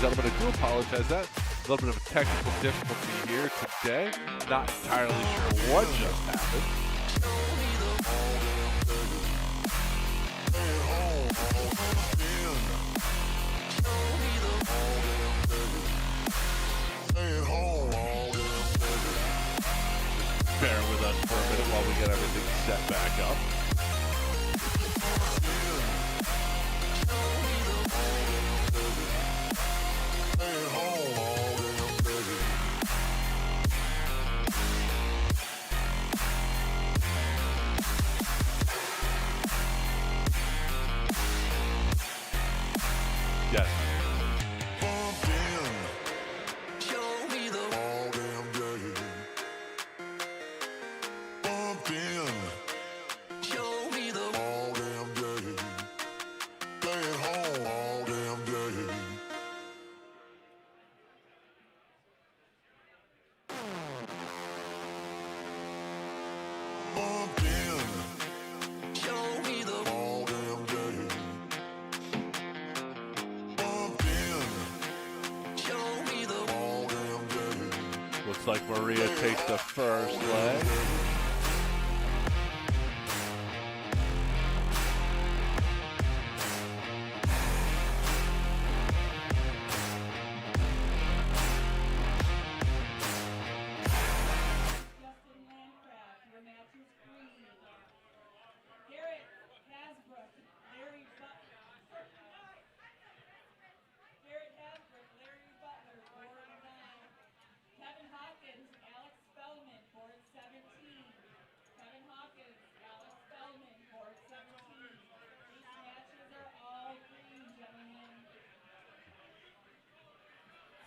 gentlemen, I do apologize. That a little bit of a technical difficulty here today. Not entirely sure what just happened. Bear with us for a minute while we get everything set back up. Yes. Looks like Maria takes the first leg.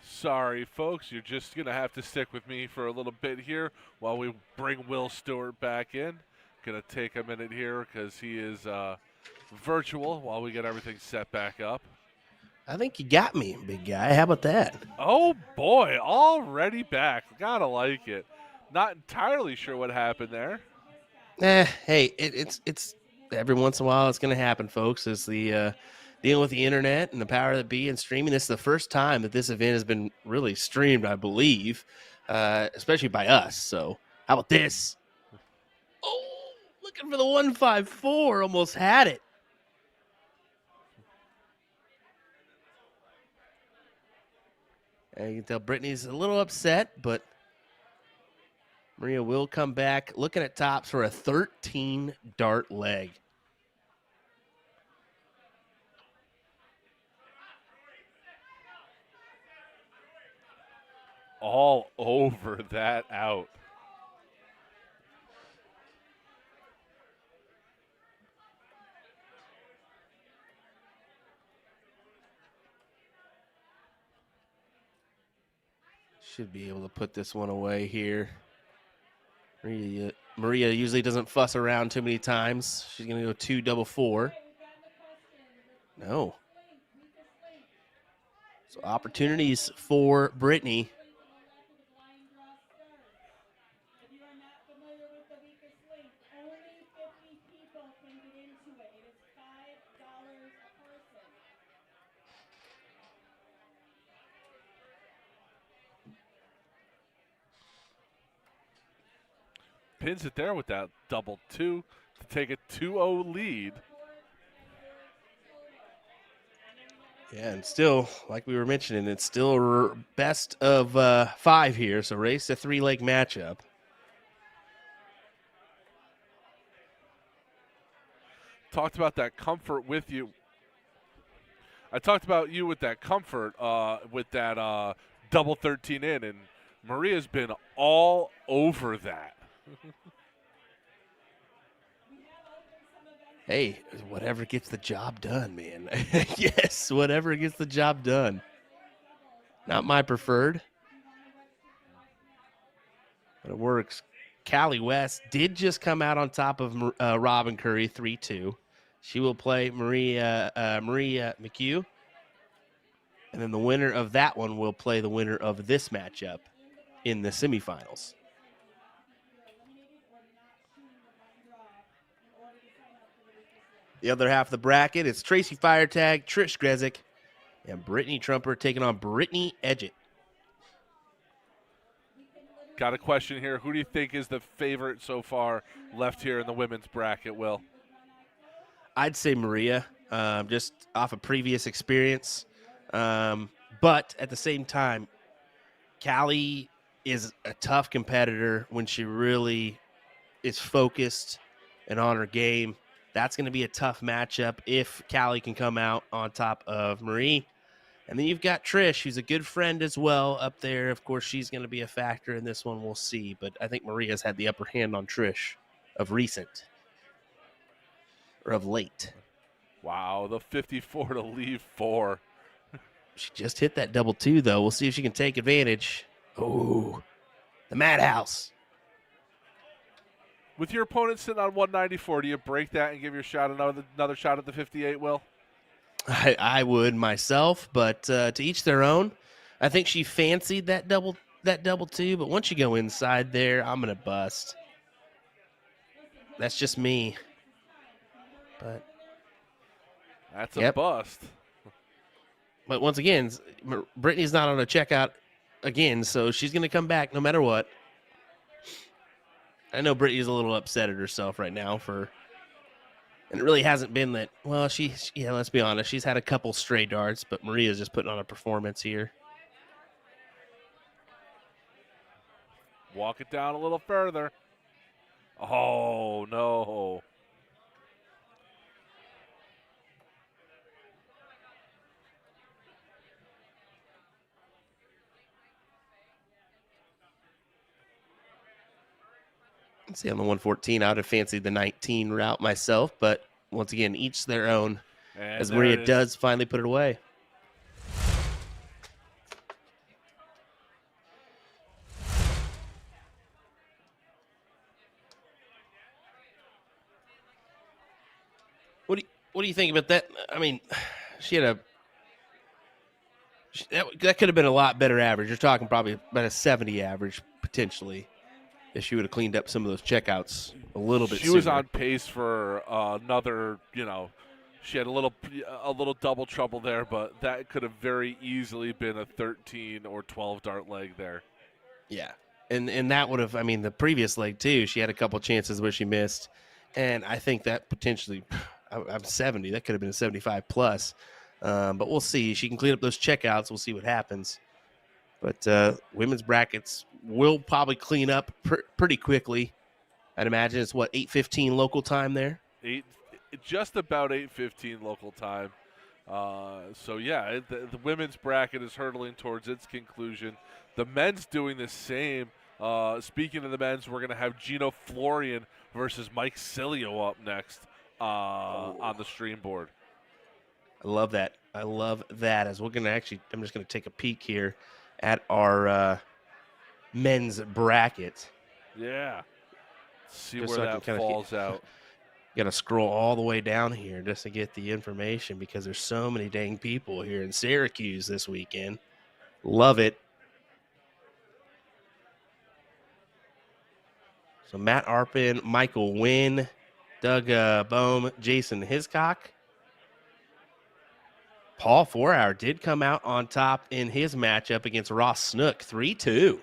Sorry, folks, you're just going to have to stick with me for a little bit here while we bring Will Stewart back in. Going to take a minute here because he is virtual while we get everything set back up. I think you got me, big guy. How about that? Oh, boy, already back. Gotta like it. Not entirely sure what happened there. Hey, it's every once in a while it's going to happen, folks. It's the dealing with the internet and the power that be and streaming. This is the first time that this event has been really streamed, I believe, especially by us. So how about this? Oh, looking for the 154. Almost had it. And you can tell Brittany's a little upset, but Maria will come back looking at tops for a 13 dart leg. All over that out. Should be able to put this one away here. Maria usually doesn't fuss around too many times. She's going to go 2 double 4. No. So opportunities for Brittany. Pins it there with that double 2 to take a 2-0 lead. Yeah, and still, like we were mentioning, it's still best of 5 here. So race to 3-leg matchup. Talked about that comfort with you. I talked about you with that comfort with that double 13 in, and Maria's been all over that. Hey, whatever gets the job done, man. Yes, whatever gets the job done. Not my preferred, but it works. Callie West did just come out on top of Robin Curry 3-2. She will play Maria McHugh. And then the winner of that one will play the winner of this matchup in the semifinals. The other half of the bracket, it's Tracy Firetag, Trish Grezik, And Brittany Trumper taking on Brittany Edgett. Got a question here. Who do you think is the favorite so far left here in the women's bracket, Will? I'd say Maria, just off of previous experience. But at the same time, Callie is a tough competitor when she really is focused and on her game. That's going to be a tough matchup if Callie can come out on top of Marie. And then you've got Trish, who's a good friend as well up there. Of course, she's going to be a factor in this one. We'll see. But I think Maria's had the upper hand on Trish of recent or of late. Wow, the 54 to leave 4. She just hit that double 2, though. We'll see if she can take advantage. Oh, the madhouse. With your opponent sitting on 194, do you break that and give your shot another shot at the 58, Will? I would myself, but to each their own. I think she fancied that double 2, but once you go inside there, I'm gonna bust. That's just me. But that's a bust. But once again, Brittany's not on a checkout again, so she's gonna come back no matter what. I know Brittany's a little upset at herself right now and it really hasn't been that, well, let's be honest, she's had a couple stray darts, but Maria's just putting on a performance here. Walk it down a little further. Oh, no. Let's see, on the 114, I would have fancied the 19 route myself, but once again, each their own. And as Maria does finally put it away. What do you think about that? I mean, she had that could have been a lot better average. You're talking probably about a 70 average potentially. If she would have cleaned up some of those checkouts a little bit She sooner. was on pace for another, she had a little double trouble there, but that could have very easily been a 13 or 12 dart leg there. Yeah. And that would have, I mean, the previous leg too, she had a couple chances where she missed. And I think that potentially, I'm 70, that could have been a 75 plus. But we'll see. She can clean up those checkouts. We'll see what happens. But women's brackets will probably clean up pretty quickly. I'd imagine it's 8:15 local time there. Just about 8:15 local time. So yeah, the women's bracket is hurtling towards its conclusion. The men's doing the same. Speaking of the men's, we're going to have Gino Florian versus Mike Cilio up next on the stream board. I love that. As we're going to I'm just going to take a peek here at our men's bracket. Yeah. See just where that falls out. Got to scroll all the way down here just to get the information because there's so many dang people here in Syracuse this weekend. Love it. So Matt Arpin, Michael Wynn, Doug Boehm, Jason Hiscock. Paul 4-Hour did come out on top in his matchup against Ross Snook, 3-2.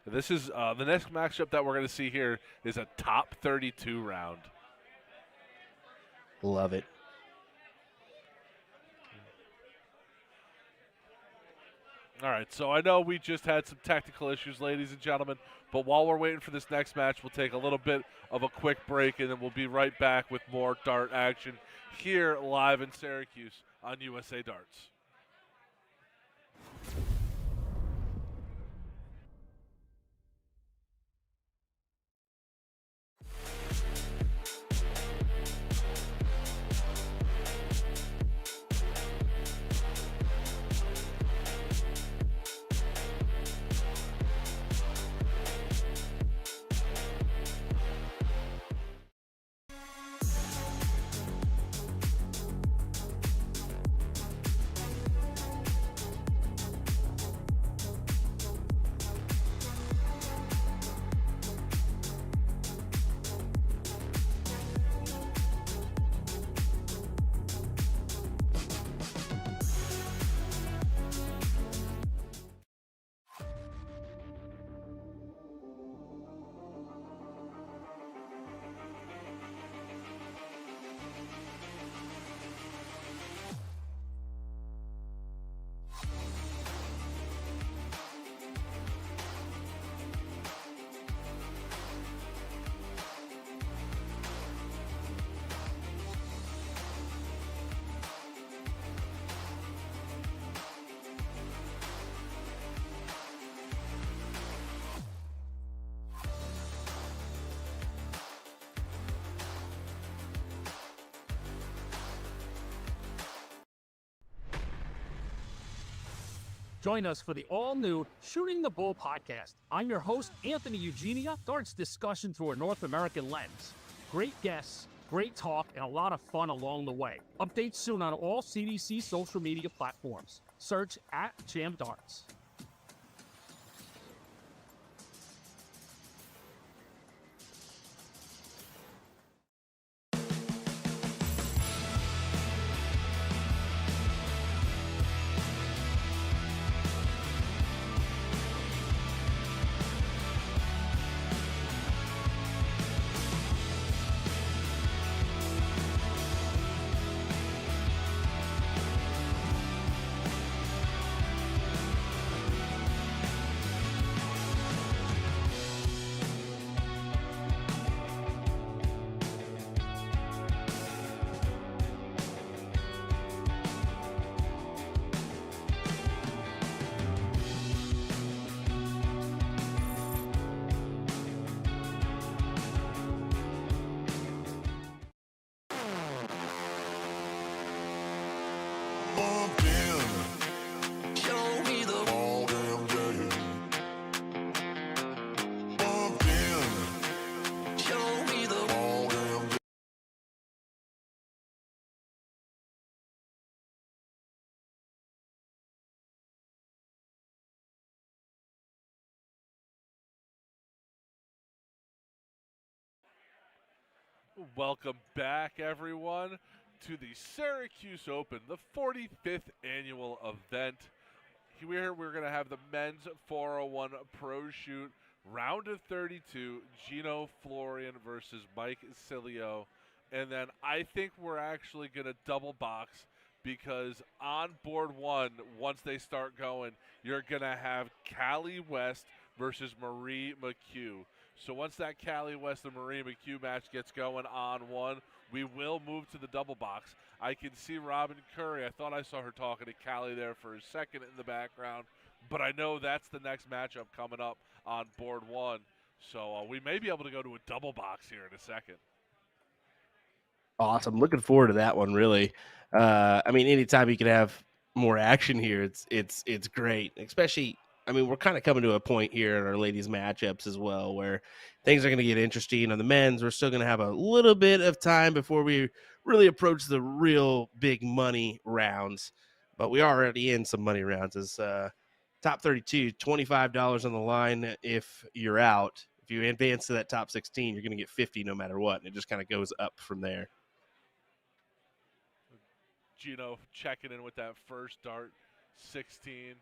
This is the next matchup that we're going to see here is a top 32 round. Love it. All right, so I know we just had some technical issues, ladies and gentlemen, but while we're waiting for this next match, we'll take a little bit of a quick break, and then we'll be right back with more dart action here live in Syracuse on USA Darts. Join us for the all-new Shooting the Bull podcast. I'm your host, Anthony Eugenia, darts discussion through a North American lens. Great guests, great talk, and a lot of fun along the way. Updates soon on all CDC social media platforms. Search @JamDarts. Welcome back, everyone, to the Syracuse Open, the 45th annual event. Here we're going to have the men's 401 pro shoot, round of 32, Gino Florian versus Mike Cilio. And then I think we're actually going to double box because on board one, once they start going, you're going to have Callie West versus Marie McHugh. So once that Callie West and Marie McHugh match gets going on one, we will move to the double box. I can see Robin Curry. I thought I saw her talking to Callie there for a second in the background, but I know that's the next matchup coming up on board one. So we may be able to go to a double box here in a second. Awesome. Looking forward to that one, really. I mean, anytime you can have more action here, it's great. Especially, I mean, we're kind of coming to a point here in our ladies matchups as well where things are going to get interesting. On the men's, we're still going to have a little bit of time before we really approach the real big money rounds. But we are already in some money rounds. As top 32, $25 on the line if you're out. If you advance to that top 16, you're going to get 50 no matter what. And it just kind of goes up from there. Gino checking in with that first dart, 16.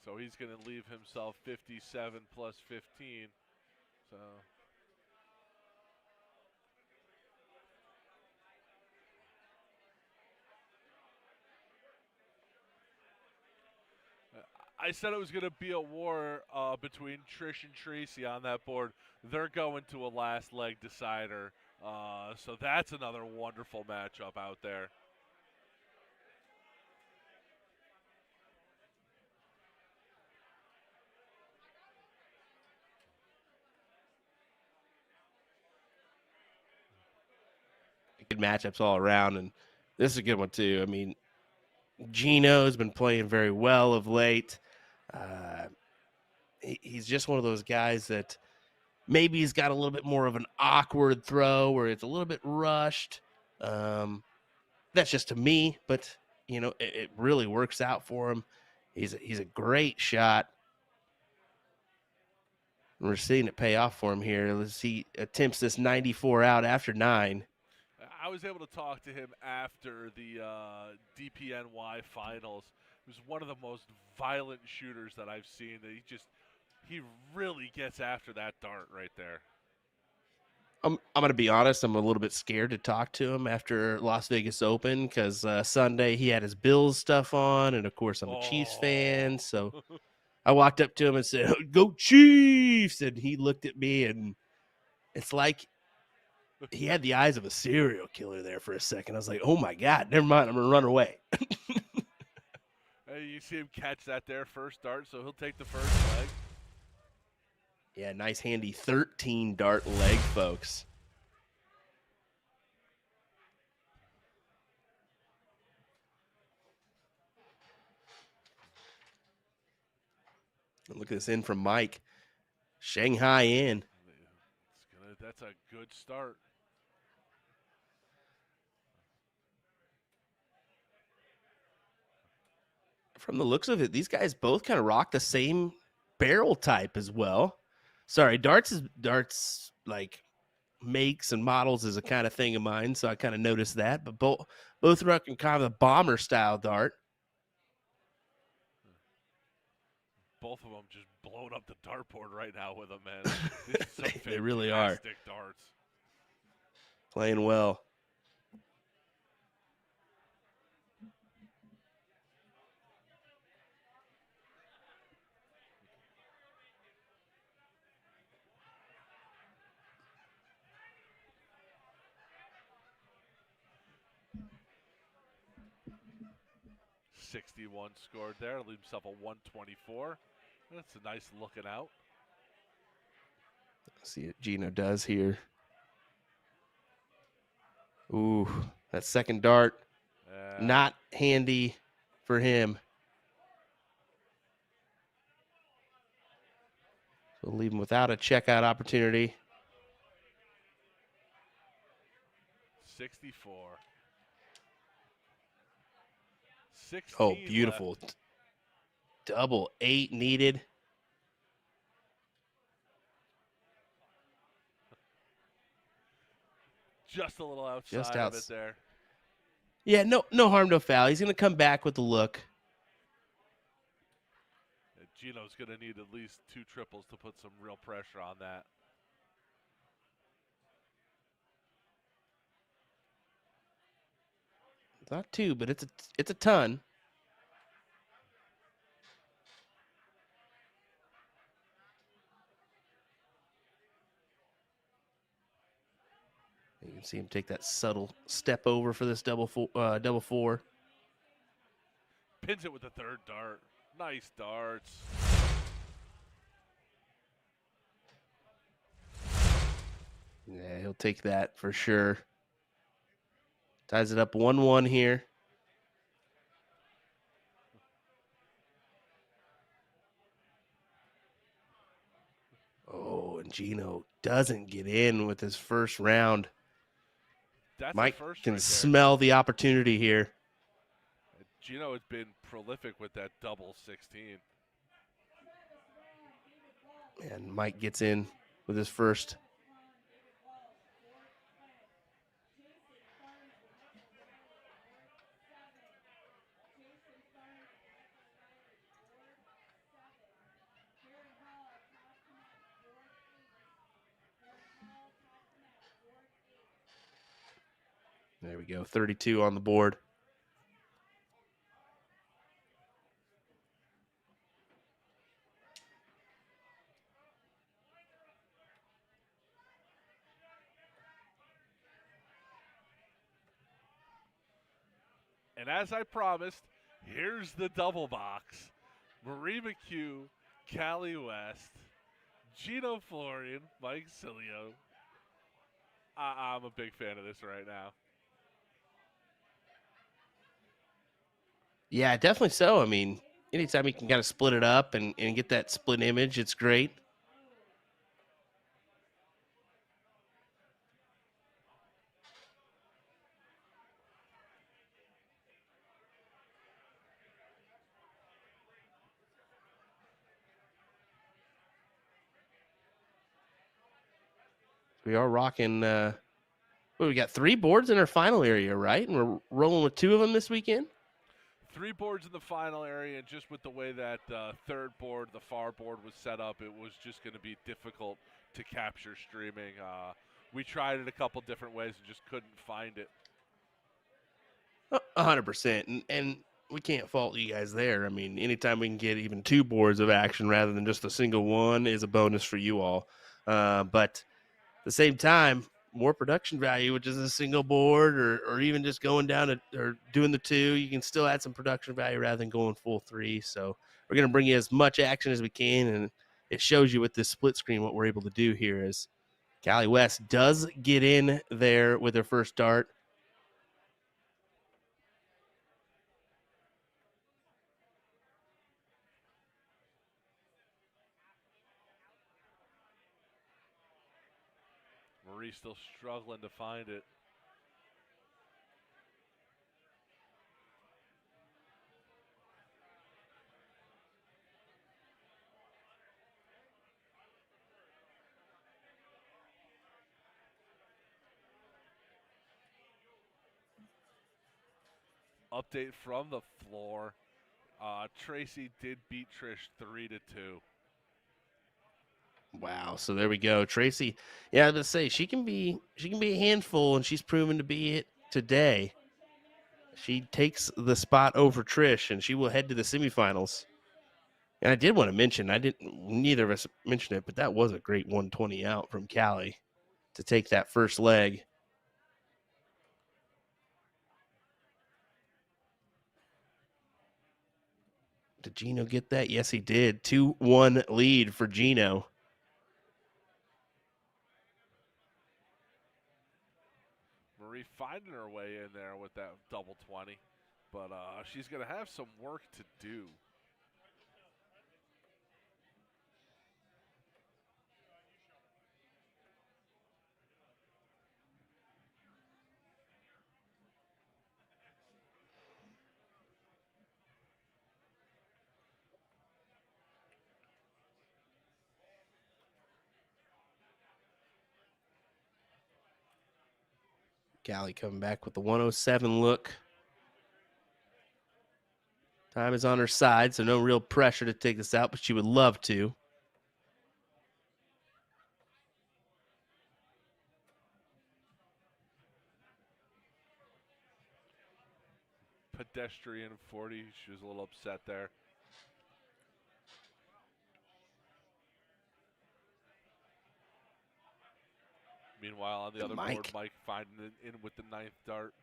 So he's going to leave himself 57 plus 15. So I said it was going to be a war between Trish and Tracy on that board. They're going to a last leg decider. So that's another wonderful matchup out there. Good matchups all around, and this is a good one too. I mean, Gino's been playing very well of late. He's just one of those guys that maybe he's got a little bit more of an awkward throw where it's a little bit rushed. That's just to me, but you know, it really works out for him. He's a great shot. And we're seeing it pay off for him here. Let's see, attempts this 94 out after 9. I was able to talk to him after the DPNY finals. He was one of the most violent shooters that I've seen. That he really gets after that dart right there. I'm going to be honest. I'm a little bit scared to talk to him after Las Vegas Open because Sunday he had his Bills stuff on, and of course I'm a Chiefs fan. So I walked up to him and said, "Go Chiefs!" And he looked at me, and it's like he had the eyes of a serial killer there for a second. I was like, "Oh my God, never mind. I'm going to run away." Hey, you see him catch that there first dart, so he'll take the first leg. Yeah, nice handy 13 dart leg, folks. Look at this in from Mike. Shanghai in. That's a good start. From the looks of it, these guys both kind of rock the same barrel type as well. Sorry, darts like makes and models is a kind of thing of mine, so I kind of noticed that. But both rocking kind of the bomber style dart. Both of them just blowing up the dartboard right now with them, man. This is some They really are. fantastic darts. Playing well. .61 scored there. Leaves himself a 124. That's a nice looking out. Let's see what Gino does here. Ooh, that second dart, not handy for him. We'll leave him without a checkout opportunity. 64. 16 Oh, beautiful. left. Double 8 needed. Just a little outside of it there. Yeah, no harm, no foul. He's going to come back with the look. And Gino's going to need at least 2 triples to put some real pressure on that. Not 2, but it's a ton. You can see him take that subtle step over for this double four. Pins it with the third dart. Nice darts. Yeah, he'll take that for sure. Ties it up 1-1 here. Oh, and Gino doesn't get in with his first round. That's Mike a first can right there. smell the opportunity here. Gino has been prolific with that double 16. And Mike gets in with his first. There we go, 32 on the board. And as I promised, here's the double box. Marie McHugh, Callie West, Gino Florian, Mike Cilio. I'm a big fan of this right now. Yeah, definitely so. I mean, anytime you can kind of split it up and get that split image, it's great. We are rocking. We got 3 boards in our final area, right? And we're rolling with 2 of them this weekend. 3 boards in the final area, and just with the way that third board, the far board, was set up, it was just going to be difficult to capture streaming. We tried it a couple different ways and just couldn't find it. 100%. And we can't fault you guys there. I mean, anytime we can get even 2 boards of action rather than just a single one is a bonus for you all. But at the same time, more production value, which is a single board or even just going down or doing the 2, you can still add some production value rather than going full 3. So we're going to bring you as much action as we can, and it shows you with this split screen what we're able to do here is Callie West does get in there with her first dart. Marie still struggling to find it. Update from the floor. Tracy did beat Trish 3-2. Wow. So there we go. Tracy, yeah, I was gonna say she can be a handful, and she's proven to be it today. She takes the spot over Trish, and she will head to the semifinals. And I did want to mention, neither of us mentioned it, but that was a great 120 out from Callie to take that first leg. Did Gino get that? Yes, he did. 2-1 lead for Gino. Marie finding her way in there with that double 20, but she's going to have some work to do. Callie coming back with the 107 look. Time is on her side, so no real pressure to take this out, but she would love to. Pedestrian 40, she was a little upset there. Meanwhile, on the other board, Mike finding it in with the 9th dart.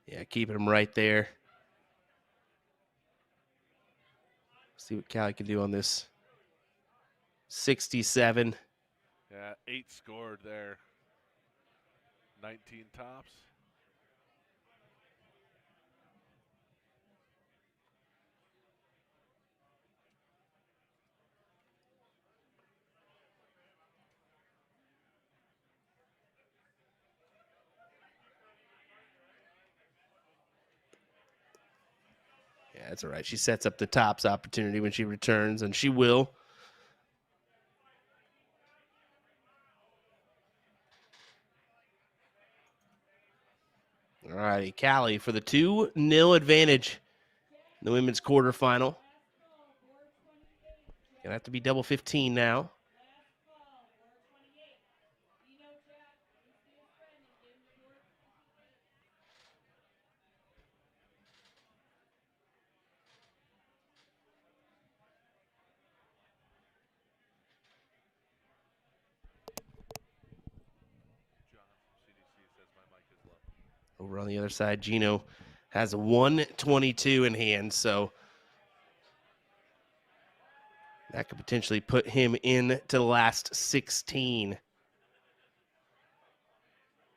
Yeah, keeping him right there. See what Callie can do on this. 67. Yeah, 8 scored there. 19 tops. Yeah, that's all right. She sets up the tops opportunity when she returns, and she will. All righty, Callie for the 2-0 advantage in the women's quarterfinal. Gonna have to be double 15 now. Over on the other side, Gino has a 122 in hand, so that could potentially put him into the last 16.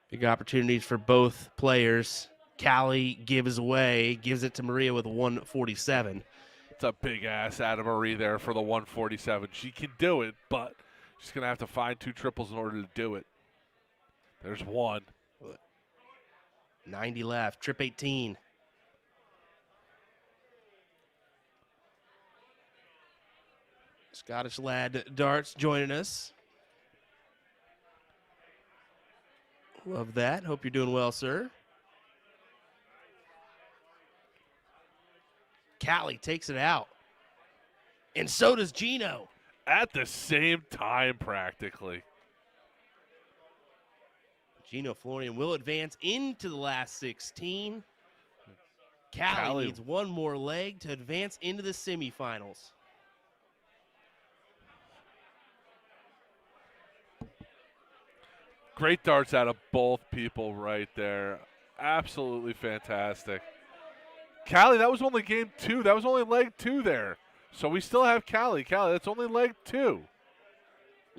Big opportunities for both players. Callie gives it to Maria with a 147. It's a big ass out of Marie there for the 147. She can do it, but she's going to have to find 2 triples in order to do it. There's one. 90 left, trip 18. Scottish lad darts joining us. Love that. Hope you're doing well, sir. Callie takes it out. And so does Gino. At the same time, practically. Gino Florian will advance into the last 16. Callie needs one more leg to advance into the semifinals. Great darts out of both people right there. Absolutely fantastic. Callie, that was only game 2. That was only leg 2 there. So we still have Callie. Callie, that's only leg 2.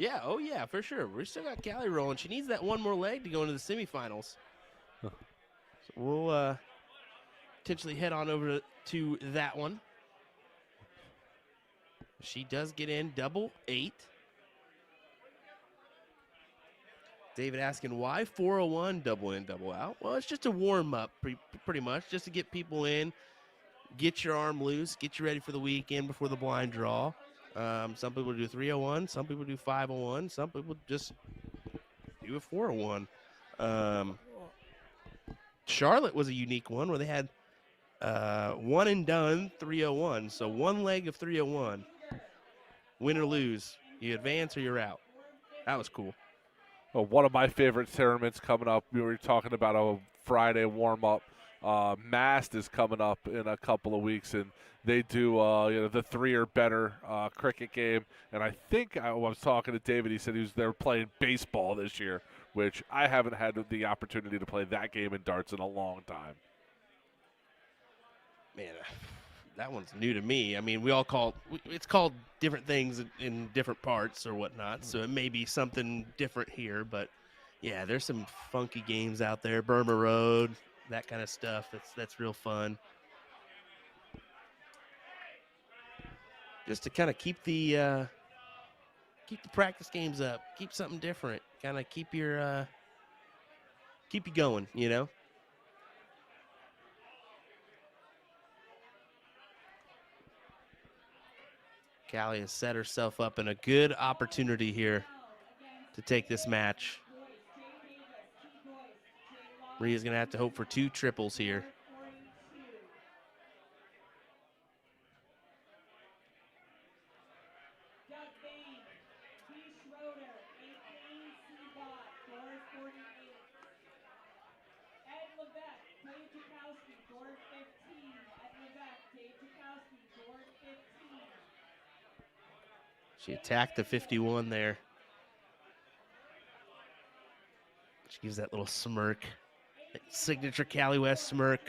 Yeah, oh yeah, for sure. We still got Callie rolling. She needs that one more leg to go into the semifinals. So we'll potentially head on over to that one. She does get in double 8. David asking why 401 double in, double out. Well, it's just a warm up, pretty much, just to get people in, get your arm loose, get you ready for the weekend before the blind draw. Some people do 301, some people do 501, some people just do a 401. Charlotte was a unique one where they had one and done 301, so one leg of 301. Win or lose, you advance or you're out. That was cool. Well, one of my favorite tournaments coming up. We were talking about a Friday warm-up. Mast is coming up in a couple of weeks, and they do the 3 or better cricket game. And I think I was talking to David. He said they were playing baseball this year, which I haven't had the opportunity to play that game in darts in a long time. Man, that one's new to me. I mean, it's called different things in different parts or whatnot, so it may be something different here. But yeah, there's some funky games out there. Burma Road, that kind of stuff. That's real fun. Just to kind of keep the practice games up, keep something different, kind of keep you going, you know. Callie has set herself up in a good opportunity here to take this match. Maria's going to have to hope for 2 triples here. She attacked the 51 there. She gives that little smirk, that signature Callie West smirk.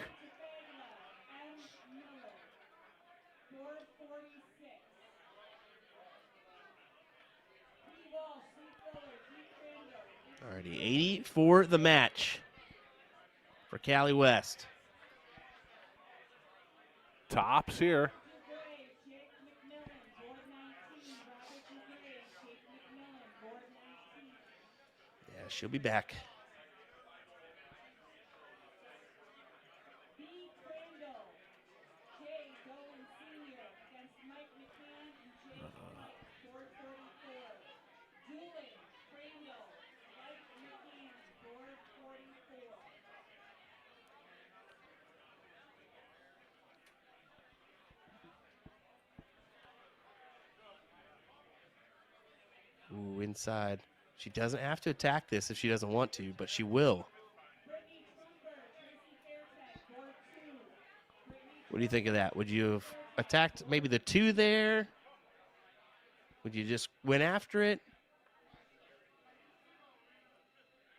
Alrighty, 80 for the match for Callie West. Tops here. Yeah, she'll be back. Ooh, inside. She doesn't have to attack this if she doesn't want to, but she will. What do you think of that? Would you have attacked maybe the 2 there? Would you just went after it?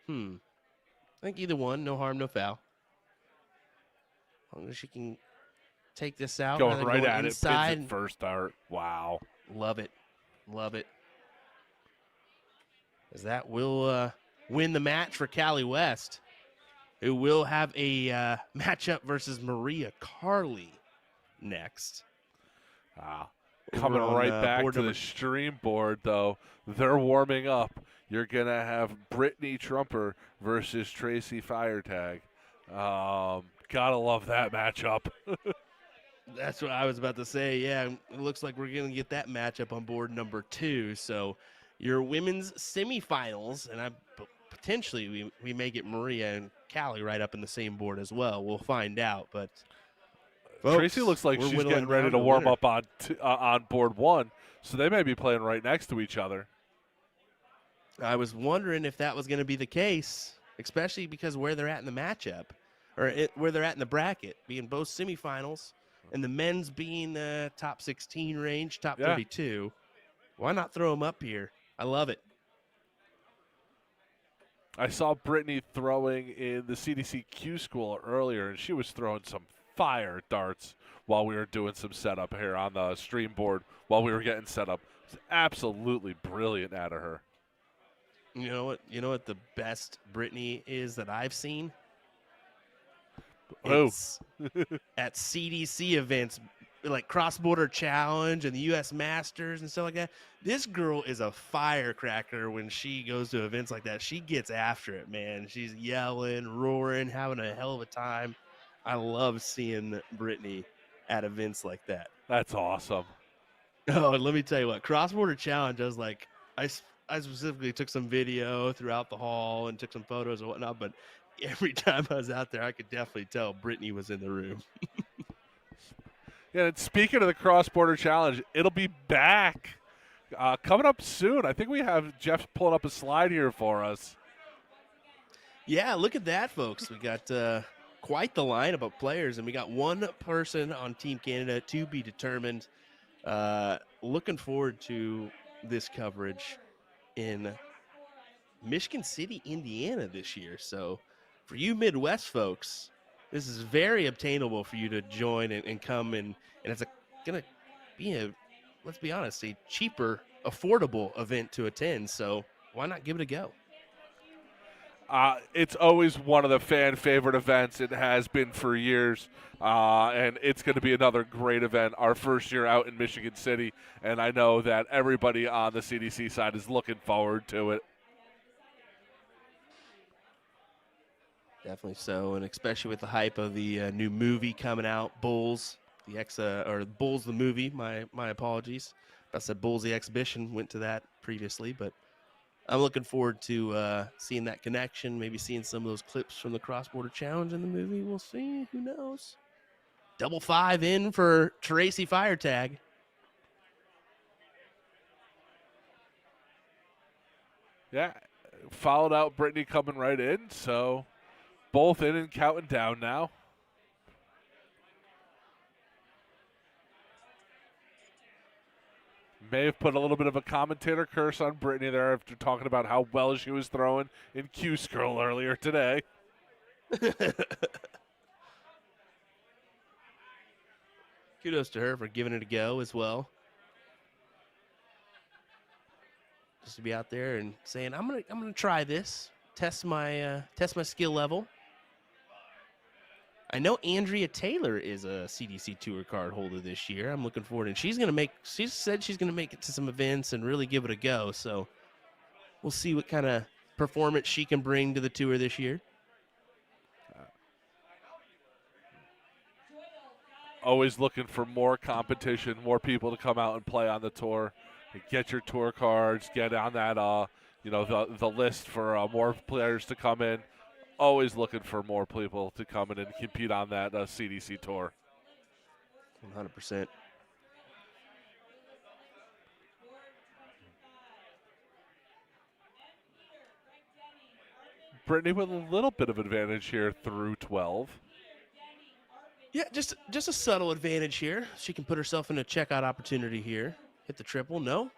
I think either one, no harm, no foul. As long as she can take this out. Going right at inside. it, pins it first dart. Wow. Love it. Love it. As that will win the match for Callie West, who will have a matchup versus Maria Carley next. Coming right back to the stream board, though. They're warming up. You're going to have Brittany Trumper versus Tracy Firetag. Gotta love that matchup. That's what I was about to say. Yeah, it looks like we're going to get that matchup on board number 2. So your women's semifinals, and potentially we may get Maria and Callie right up in the same board as well. We'll find out. But folks, Tracy looks like she's getting ready to warm up on board 1, so they may be playing right next to each other. I was wondering if that was going to be the case, especially because where they're at in the matchup, or where they're at in the bracket, being both semifinals, and the men's being top 16 range, top 32. Why not throw them up here? I love it. I saw Brittany throwing in the CDCQ school earlier, and she was throwing some fire darts while we were doing some setup here on the stream board while we were getting set up. It's absolutely brilliant out of her. You know what the best Brittany is that I've seen? Oh. It's at CDC events like cross-border challenge and the U.S. Masters and stuff like that. This girl is a firecracker when she goes to events like that. She gets after it, man. She's yelling, roaring, having a hell of a time. I love seeing Brittany at events like that. That's awesome. Oh, and let me tell you what, cross-border challenge, I was like, I specifically took some video throughout the hall and took some photos and whatnot, but every time I was out there, I could definitely tell Brittany was in the room. Yeah, and speaking of the cross-border challenge, it'll be back coming up soon. I think we have Jeff pulling up a slide here for us. Yeah, look at that, folks. We got quite the lineup of players, and we got one person on Team Canada to be determined. Looking forward to this coverage in Michigan City, Indiana this year. So for you Midwest folks, this is very obtainable for you to join and come in, and it's going to be let's be honest, a cheaper, affordable event to attend. So why not give it a go? It's always one of the fan favorite events. It has been for years, and it's going to be another great event. Our first year out in Michigan City, and I know that everybody on the CDC side is looking forward to it. Definitely so, and especially with the hype of the new movie coming out, Bulls, or Bulls the movie. My apologies. I said Bulls the exhibition. Went to that previously, but I'm looking forward to seeing that connection. Maybe seeing some of those clips from the cross-border challenge in the movie. We'll see. Who knows? 5 in for Tracy Firetag. Yeah, followed out Brittany coming right in, so both in and counting down now. May have put a little bit of a commentator curse on Brittany there after talking about how well she was throwing in Q-Scroll earlier today. Kudos to her for giving it a go as well. Just to be out there and saying, I'm gonna try this, test my skill level. I know Andrea Taylor is a CDC Tour card holder this year. I'm looking forward, and she said she's gonna make it to some events and really give it a go. So we'll see what kind of performance she can bring to the tour this year. Always looking for more competition, more people to come out and play on the tour. Get your tour cards, get on that the list for more players to come in. Always looking for more people to come in and compete on that CDC tour. 100%. Brittany with a little bit of advantage here through 12. Yeah, just a subtle advantage here. She can put herself in a checkout opportunity here. Hit the triple. No.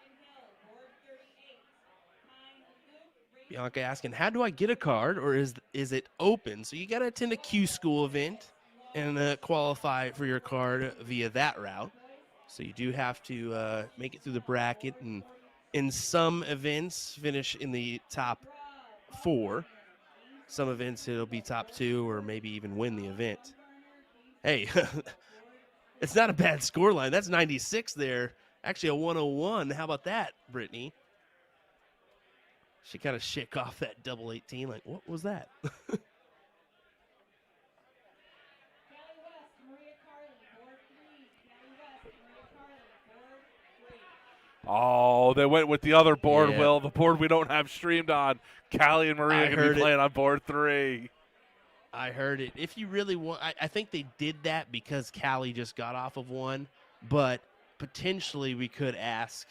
Bianca asking, how do I get a card, or is it open? So you got to attend a Q School event and qualify for your card via that route. So you do have to make it through the bracket, and in some events finish in the top 4. Some events it'll be top 2 or maybe even win the event. Hey, it's not a bad scoreline. That's 96 there. Actually a 101. How about that, Brittany? She kind of shook off that double 18. Like, what was that? Oh, they went with the other board, Yeah. Will. The board we don't have streamed on. Callie and Maria going to be playing on board 3. I heard it. If you really want, I think they did that because Callie just got off of one, but potentially we could ask.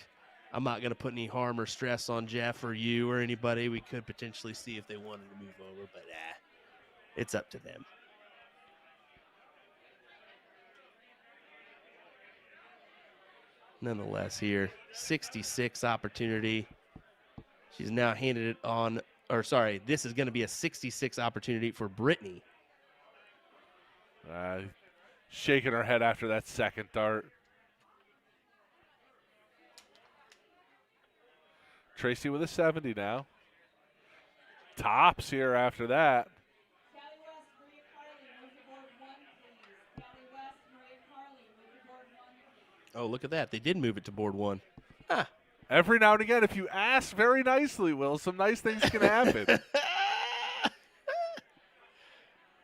I'm not going to put any harm or stress on Jeff or you or anybody. We could potentially see if they wanted to move over, but it's up to them. Nonetheless here, 66 opportunity. She's now handed it on, or sorry, this is going to be a 66 opportunity for Brittany. Shaking her head after that second dart. Tracy with a 70 now. Tops here after that. Oh, look at that. They did move it to board 1. Ah. Every now and again, if you ask very nicely, Will, some nice things can happen.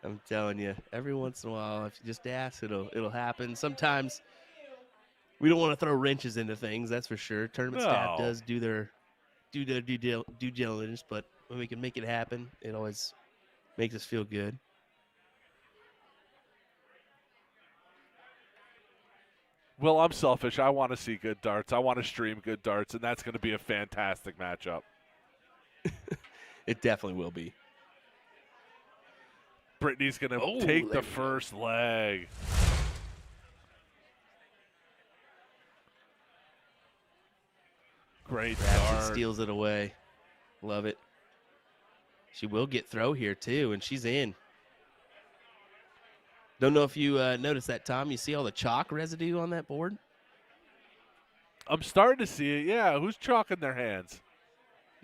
I'm telling you, every once in a while, if you just ask, it'll happen. Sometimes we don't want to throw wrenches into things, that's for sure. Tournament staff No. does do their due diligence, but when we can make it happen, it always makes us feel good. Well, I'm selfish. I want to see good darts. I want to stream good darts, and that's going to be a fantastic matchup. It definitely will be. Brittany's going to take the first leg. Great dart. Steals it away. Love it. She will get throw here, too, and she's in. Don't know if you noticed that, Tom. You see all the chalk residue on that board? I'm starting to see it, yeah. Who's chalking their hands?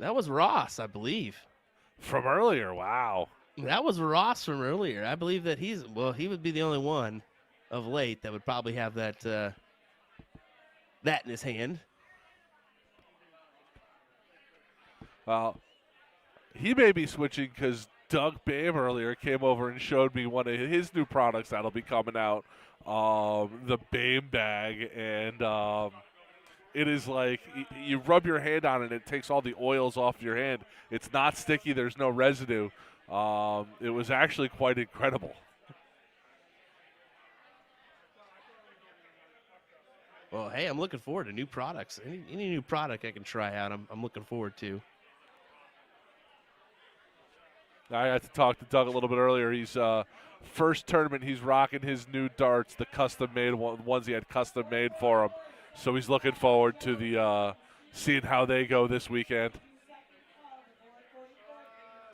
That was Ross, I believe. From earlier, wow. That was Ross from earlier. I believe that he would be the only one of late that would probably have that in his hand. Well, he may be switching because Doug Bame earlier came over and showed me one of his new products that'll be coming out, the Bame bag, and it is like you rub your hand on it, it takes all the oils off your hand. It's not sticky. There's no residue. It was actually quite incredible. Well, hey, I'm looking forward to new products. Any new product I can try out, I'm looking forward to. I had to talk to Doug a little bit earlier. He's first tournament he's rocking his new darts, the custom-made ones he had custom-made for him. So he's looking forward to the seeing how they go this weekend.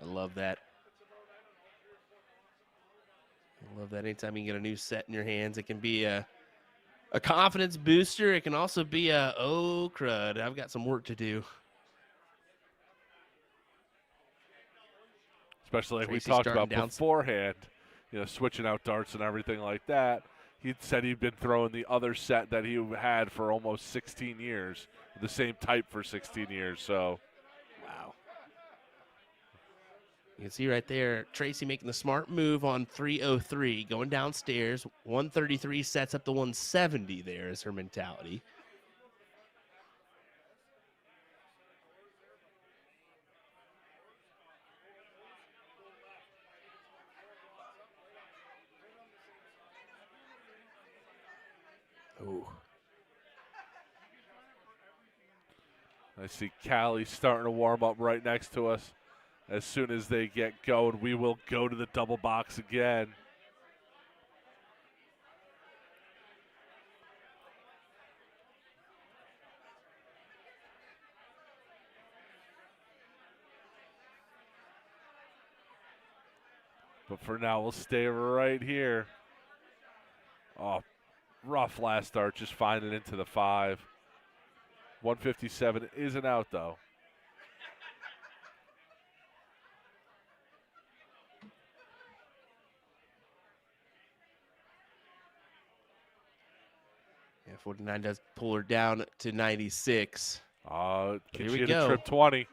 I love that. I love that. Anytime you can get a new set in your hands, it can be a confidence booster. It can also be oh crud, I've got some work to do. Especially like Tracy we talked about down beforehand, switching out darts and everything like that. He said he'd been throwing the other set that he had for almost 16 years, the same type for 16 years. So, wow. You can see right there, Tracy making the smart move on 303, going downstairs. 133 sets up to 170 there is her mentality. Ooh. I see Callie starting to warm up right next to us. As soon as they get going, we will go to the double box again. But for now, we'll stay right here. Oh, rough last start, just finding into the 5. 157 isn't out, though. Yeah, 49 does pull her down to 96. Can Here she we hit go. a trip 20?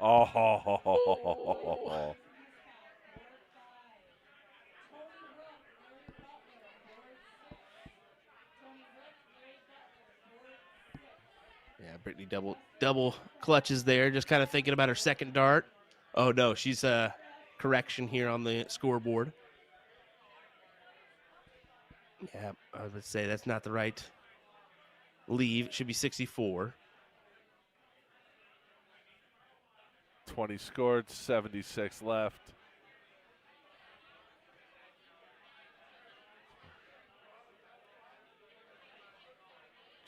Oh, ho, ho, ho, ho, ho, ho, ho. Yeah, Brittany double clutches there, just kind of thinking about her second dart. Oh, no, she's correction here on the scoreboard. Yeah, I would say that's not the right leave. It should be 64. 20 scored, 76 left.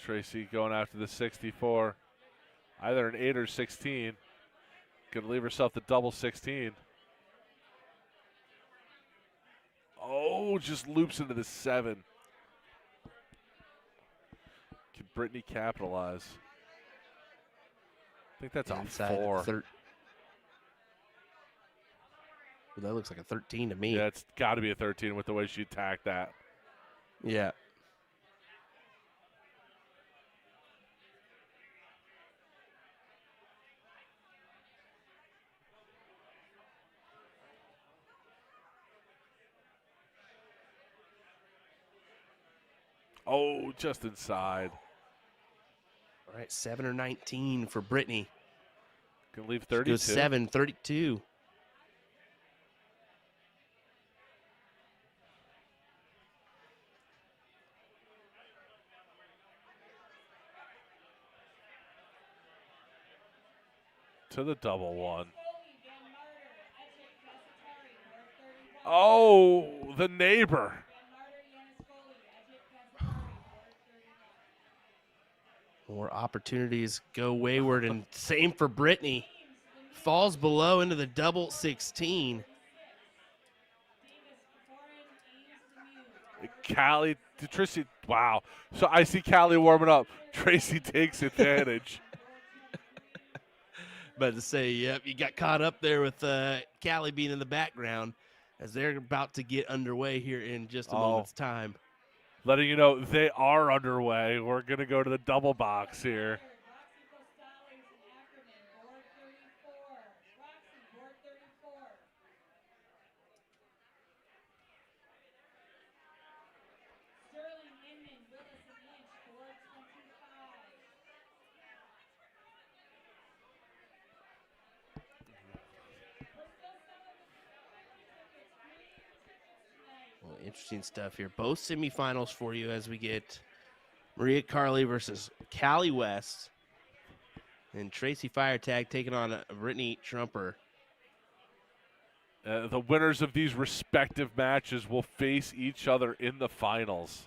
Tracy going after the 64. Either an 8 or 16. Could leave herself the double 16. Oh, just loops into the 7. Can Brittany capitalize? I think that's Inside a 4. Well, that looks like a 13 to me. Yeah, it's got to be a 13 with the way she attacked that. Yeah. Oh, just inside. All right, 7 or 19 for Brittany. Can leave She 32. goes 7, 32. To the double one. Oh, the neighbor. More opportunities go wayward, and same for Brittany. Falls below into the double 16. Callie, Tracy, wow. So I see Callie warming up. Tracy takes advantage. But to say, yep, you got caught up there with Callie being in the background as they're about to get underway here in just a moment's time. Letting you know they are underway. We're going to go to the double box here. Well, interesting stuff here. Both semifinals for you as we get Maria Carley versus Callie West and Tracy Firetag taking on Brittany Trumper. The winners of these respective matches will face each other in the finals.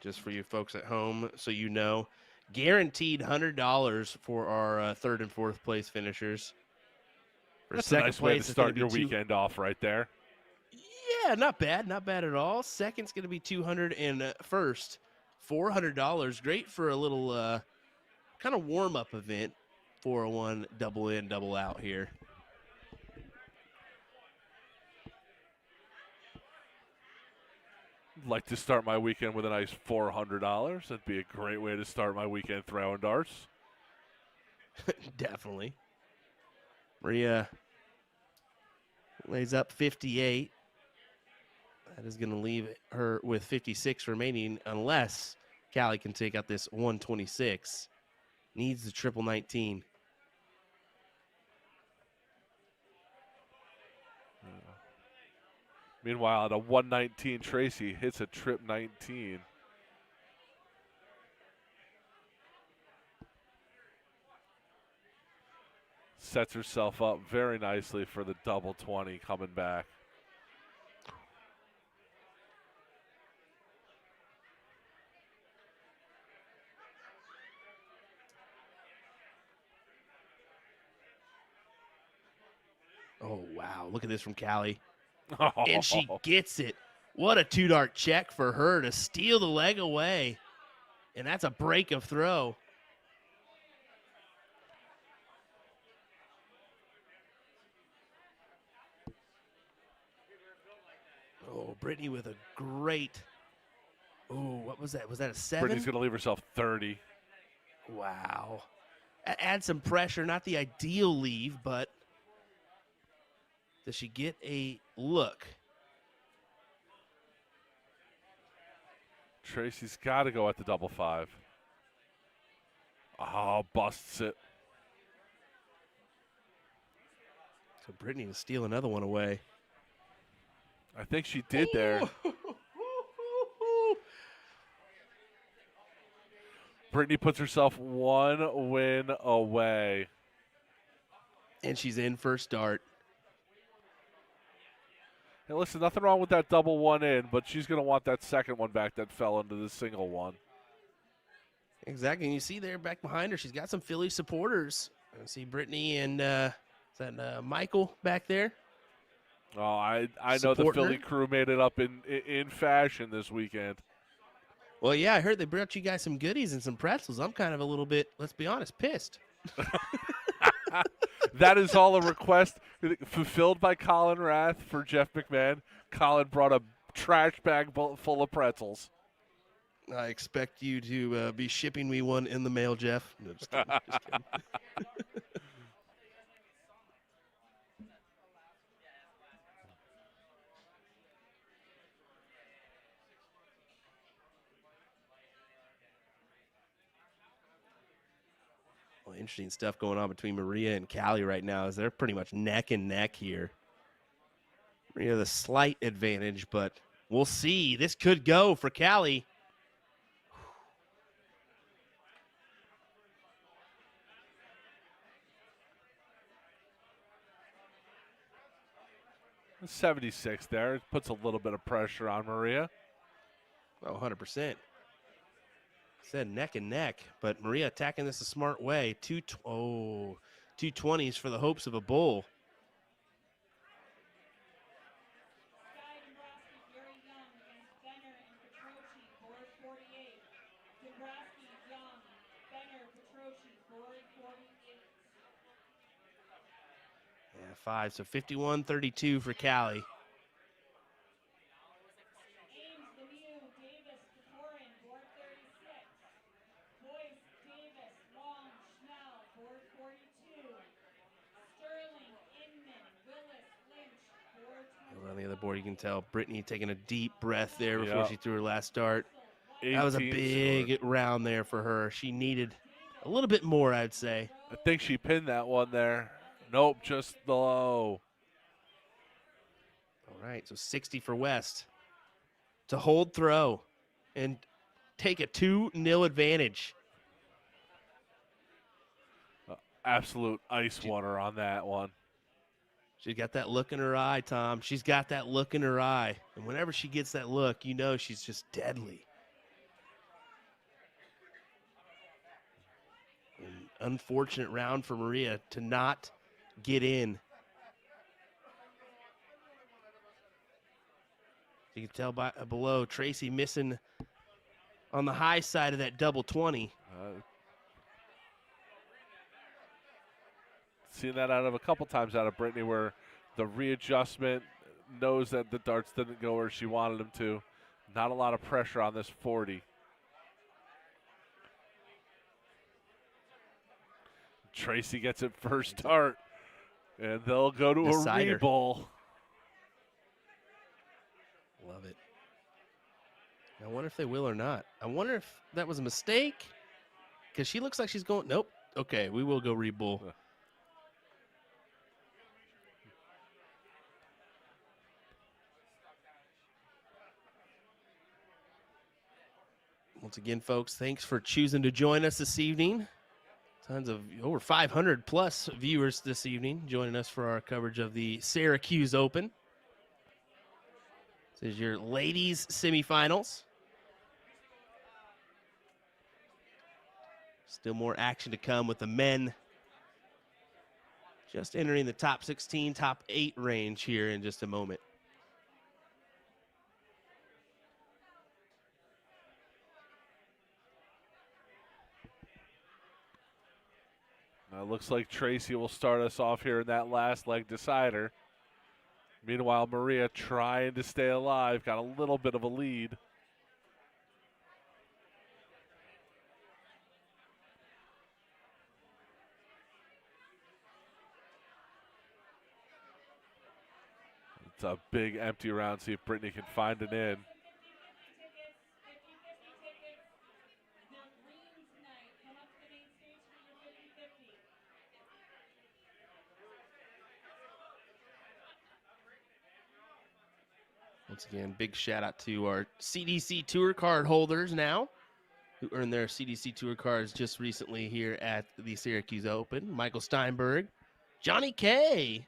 Just for you folks at home, so you know, guaranteed $100 for our third and fourth place finishers. For That's a second nice way place, to it's gonna start be your weekend off right there. Yeah, not bad at all. Second's going to be $200, and first, $400. Great for a little kind of warm-up event. 401 double in, double out here. Like to start my weekend with a nice $400. That'd be a great way to start my weekend throwing darts. Definitely. Maria lays up 58. That is going to leave her with 56 remaining unless Callie can take out this 126. Needs the triple 19. Meanwhile, at a 119, Tracy hits a trip 19. Sets herself up very nicely for the double 20 coming back. Oh, wow. Look at this from Callie. Oh. And she gets it. What a two-dart check for her to steal the leg away. And that's a break of throw. Oh, Brittany with a great. Oh, what was that? Was that a 7? Brittany's going to leave herself 30. Wow. Add some pressure. Not the ideal leave, but does she get a look? Tracy's got to go at the double 5. Oh, busts it. So Brittany to steal another one away. I think she did there. Brittany puts herself one win away. And she's in first dart. Hey, listen, nothing wrong with that double one in, but she's going to want that second one back that fell into the single one. Exactly. And you see there back behind her, she's got some Philly supporters. I see Brittany and is that Michael back there? Oh, I know the Supporting Philly her? crew made it up in fashion this weekend. Well, yeah, I heard they brought you guys some goodies and some pretzels. I'm kind of a little bit, let's be honest, pissed. That is all a request fulfilled by Colin Rath for Jeff McMahon. Colin brought a trash bag full of pretzels. I expect you to be shipping me one in the mail, Jeff. No, just kidding. Just kidding. interesting stuff going on between Maria and Callie right now as they're pretty much neck and neck here. Maria the slight advantage, but we'll see. This could go for Callie. 76 there. It puts a little bit of pressure on Maria. Oh, 100%. Said neck and neck, but Maria attacking this a smart way. 220s for the hopes of a bull. Yeah, 5, so 51-32 for Callie. On the other board, you can tell Brittany taking a deep breath there before she threw her last start. That was a big round there for her. She needed a little bit more, I'd say. I think she pinned that one there. Nope, just below. All right, so 60 for West to hold throw and take a 2-0 advantage. Absolute ice water on that one. She's got that look in her eye, Tom. She's got that look in her eye. And whenever she gets that look, you know she's just deadly. An unfortunate round for Maria to not get in. You can tell by below, Tracy missing on the high side of that double 20. Seen that out of a couple times out of Brittany where the readjustment knows that the darts didn't go where she wanted them to. Not a lot of pressure on this 40. Tracy gets it first dart, and they'll go to Decider. a re-bowl. Love it. I wonder if they will or not. I wonder if that was a mistake because she looks like she's going. Nope. Okay, we will go re-bull. Once again, folks, thanks for choosing to join us this evening. Tons of over 500 plus viewers this evening joining us for our coverage of the Syracuse Open. This is your ladies semifinals. Still more action to come with the men just entering the top 16, top 8 range here in just a moment. Looks like Tracy will start us off here in that last leg decider. Meanwhile, Maria trying to stay alive, got a little bit of a lead. It's a big empty round, see if Brittany can find it in. Once again, big shout out to our CDC Tour card holders now, who earned their CDC Tour cards just recently here at the Syracuse Open. Michael Steinberg, Johnny K,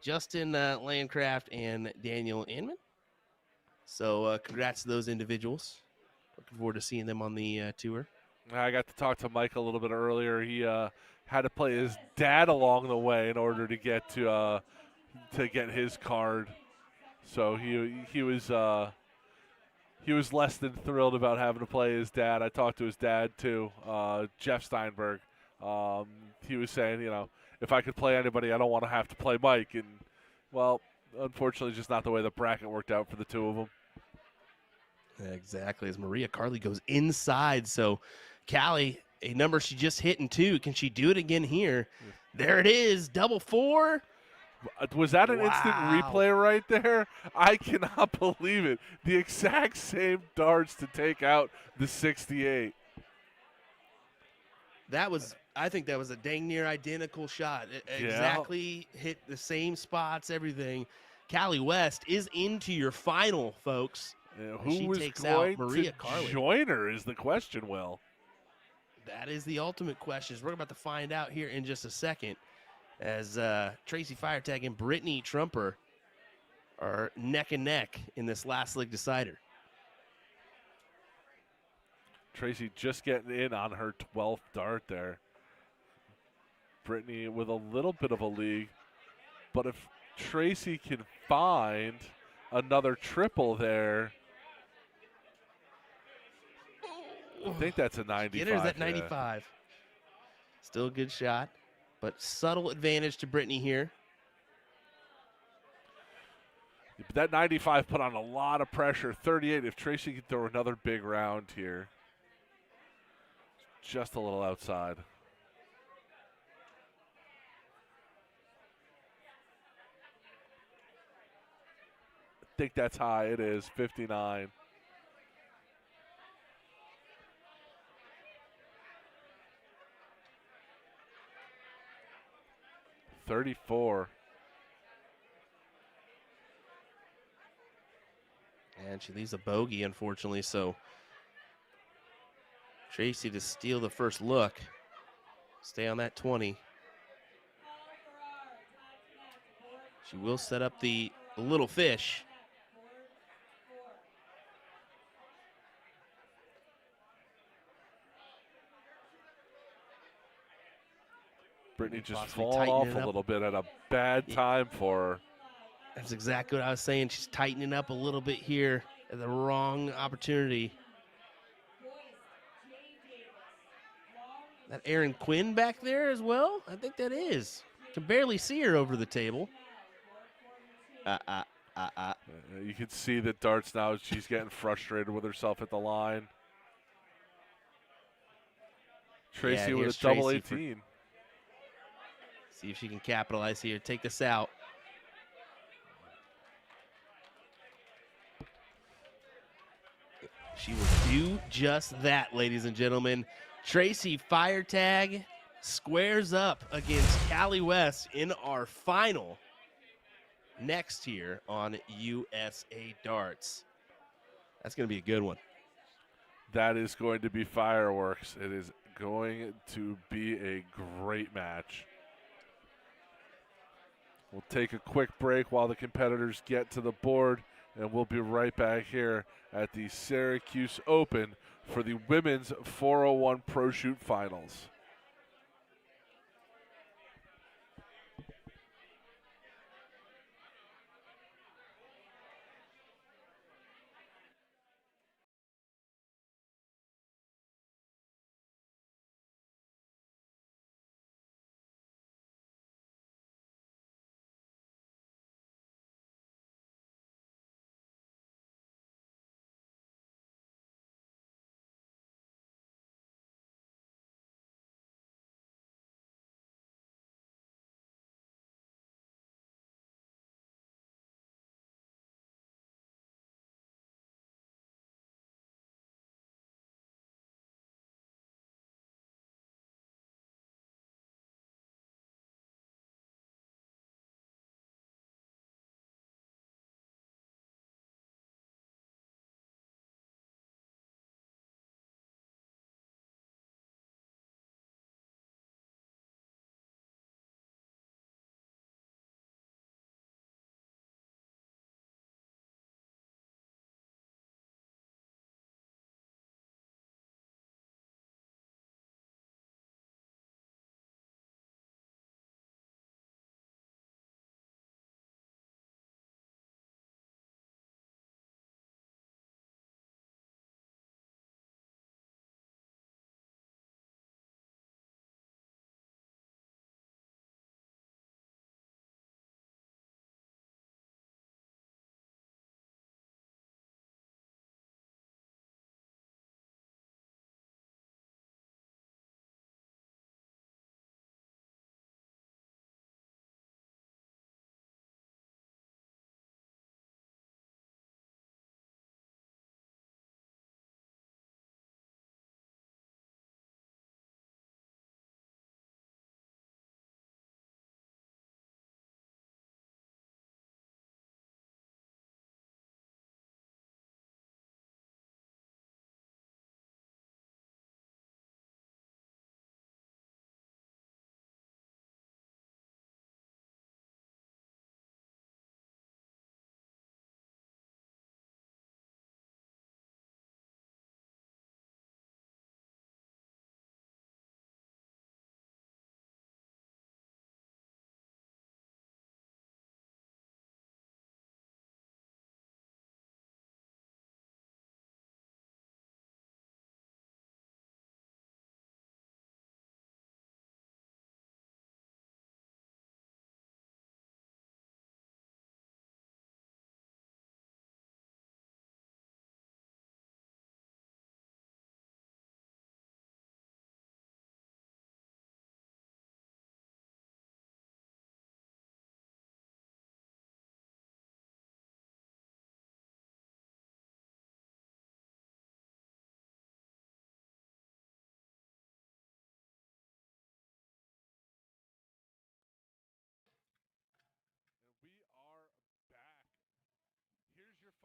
Justin Landcraft, and Daniel Inman. So congrats to those individuals. Looking forward to seeing them on the tour. I got to talk to Mike a little bit earlier. He had to play his dad along the way in order to get his card. So he was less than thrilled about having to play his dad. I talked to his dad too, Jeff Steinberg. He was saying, if I could play anybody, I don't want to have to play Mike. And well, unfortunately, just not the way the bracket worked out for the two of them. Exactly. As Maria Carly goes inside, so Callie, a number she just hit in 2. Can she do it again here? There it is, double 4. Was that an instant replay right there? I cannot believe it. The exact same darts to take out the 68. That was I think that was a dang near identical shot. Yeah. Exactly hit the same spots, everything. Callie West is into your final, folks. Who is takes out going Maria to Carlin. join her is the question, Will. That is the ultimate question. We're about to find out here in just a second as Tracy Firetag and Brittany Trumper are neck and neck in this last leg decider. Tracy just getting in on her 12th dart there. Brittany with a little bit of a lead, but if Tracy can find another triple there, I think that's a 95. Get her at 95. Still a good shot, but subtle advantage to Brittany here. But that 95 put on a lot of pressure. 38, if Tracy can throw another big round here. Just a little outside. I think that's high. It is 59. $34. And she leaves a bogey, unfortunately, so Tracy to steal the first look. Stay on that 20. She will set up the little fish. Brittany just Possibly falling off tightening a up. little bit at a bad time for her. That's exactly what I was saying. She's tightening up a little bit here at the wrong opportunity. That Erin Quinn back there as well? I think that is. Can barely see her over the table. You can see the darts now. She's getting frustrated with herself at the line. Tracy with a double 18. See if she can capitalize here. Take this out. She will do just that, ladies and gentlemen. Tracy Firetag squares up against Callie West in our final next here on USA Darts. That's going to be a good one. That is going to be fireworks. It is going to be a great match. We'll take a quick break while the competitors get to the board, and we'll be right back here at the Syracuse Open for the Women's 401 Pro Shoot Finals.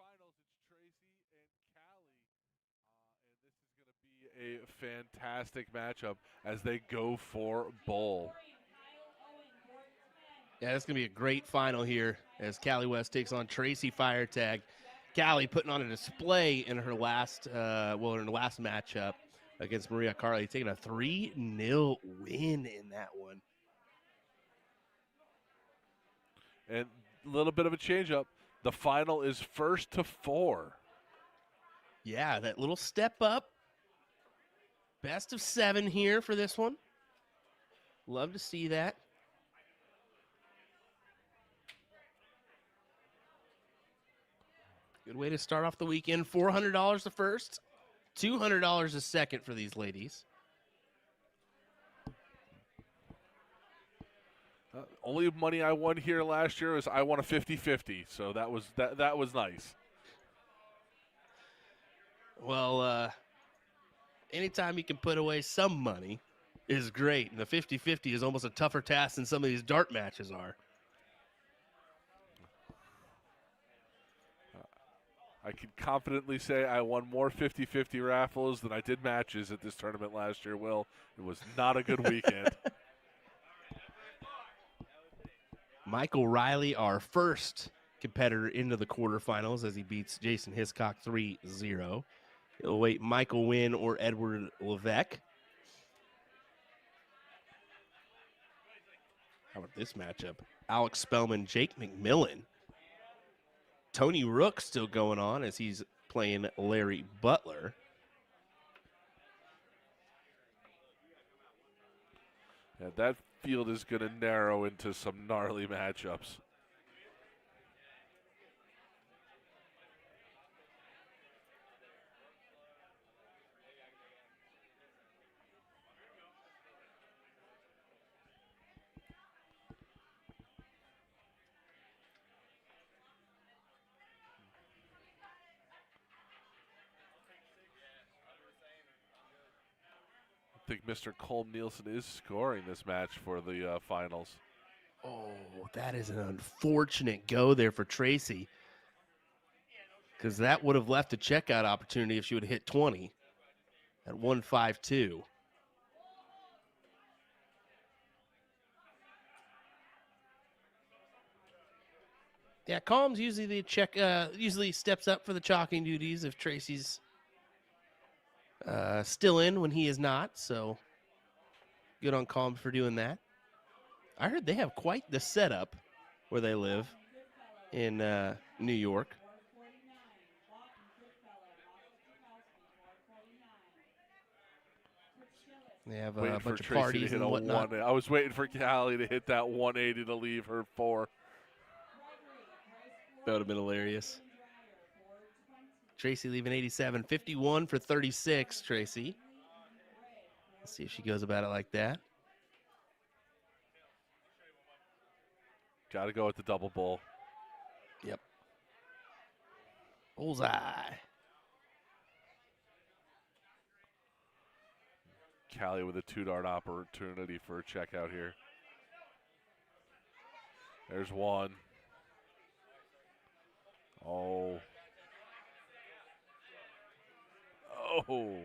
quarterfinals, it's Tracy and Callie. And this is going to be a fantastic matchup as they go for bowl. Yeah, that's going to be a great final here as Callie West takes on Tracy Firetag. Callie putting on a display in her last, in her last matchup against Maria Carly, taking a 3-0 win in that one. And a little bit of a change-up. The final is 1st to 4. Yeah, that little step up. Best of 7 here for this one. Love to see that. Good way to start off the weekend. $400 the first, $200 the second for these ladies. Only money I won here last year was I won a 50-50, so that was nice. Well, anytime you can put away some money is great, and the 50-50 is almost a tougher task than some of these dart matches are. I can confidently say I won more 50-50 raffles than I did matches at this tournament last year, Will. It was not a good weekend. Michael Riley, our first competitor into the quarterfinals as he beats Jason Hiscock 3-0. He'll await Michael Wynn or Edward Levesque. How about this matchup? Alex Spellman, Jake McMillan. Tony Rook still going on as he's playing Larry Butler. Yeah, that field is going to narrow into some gnarly matchups. I think Mr. Colm Nielsen is scoring this match for the finals. Oh, that is an unfortunate go there for Tracy, because that would have left a checkout opportunity if she would have hit 20 at 152. Yeah, Colm's usually usually steps up for the chalking duties if Tracy's still in when he is not. So good on Colm for doing that. I heard they have quite the setup where they live in New York. They have a bunch of parties and whatnot. I was waiting for Callie to hit that 180 to leave her 4. That would have been hilarious. Tracy leaving 87. 51 for 36, Tracy. Let's see if she goes about it like that. Got to go with the double bull. Yep. Bullseye. Callie with a 2-dart opportunity for a checkout here. There's one. Oh. Oh.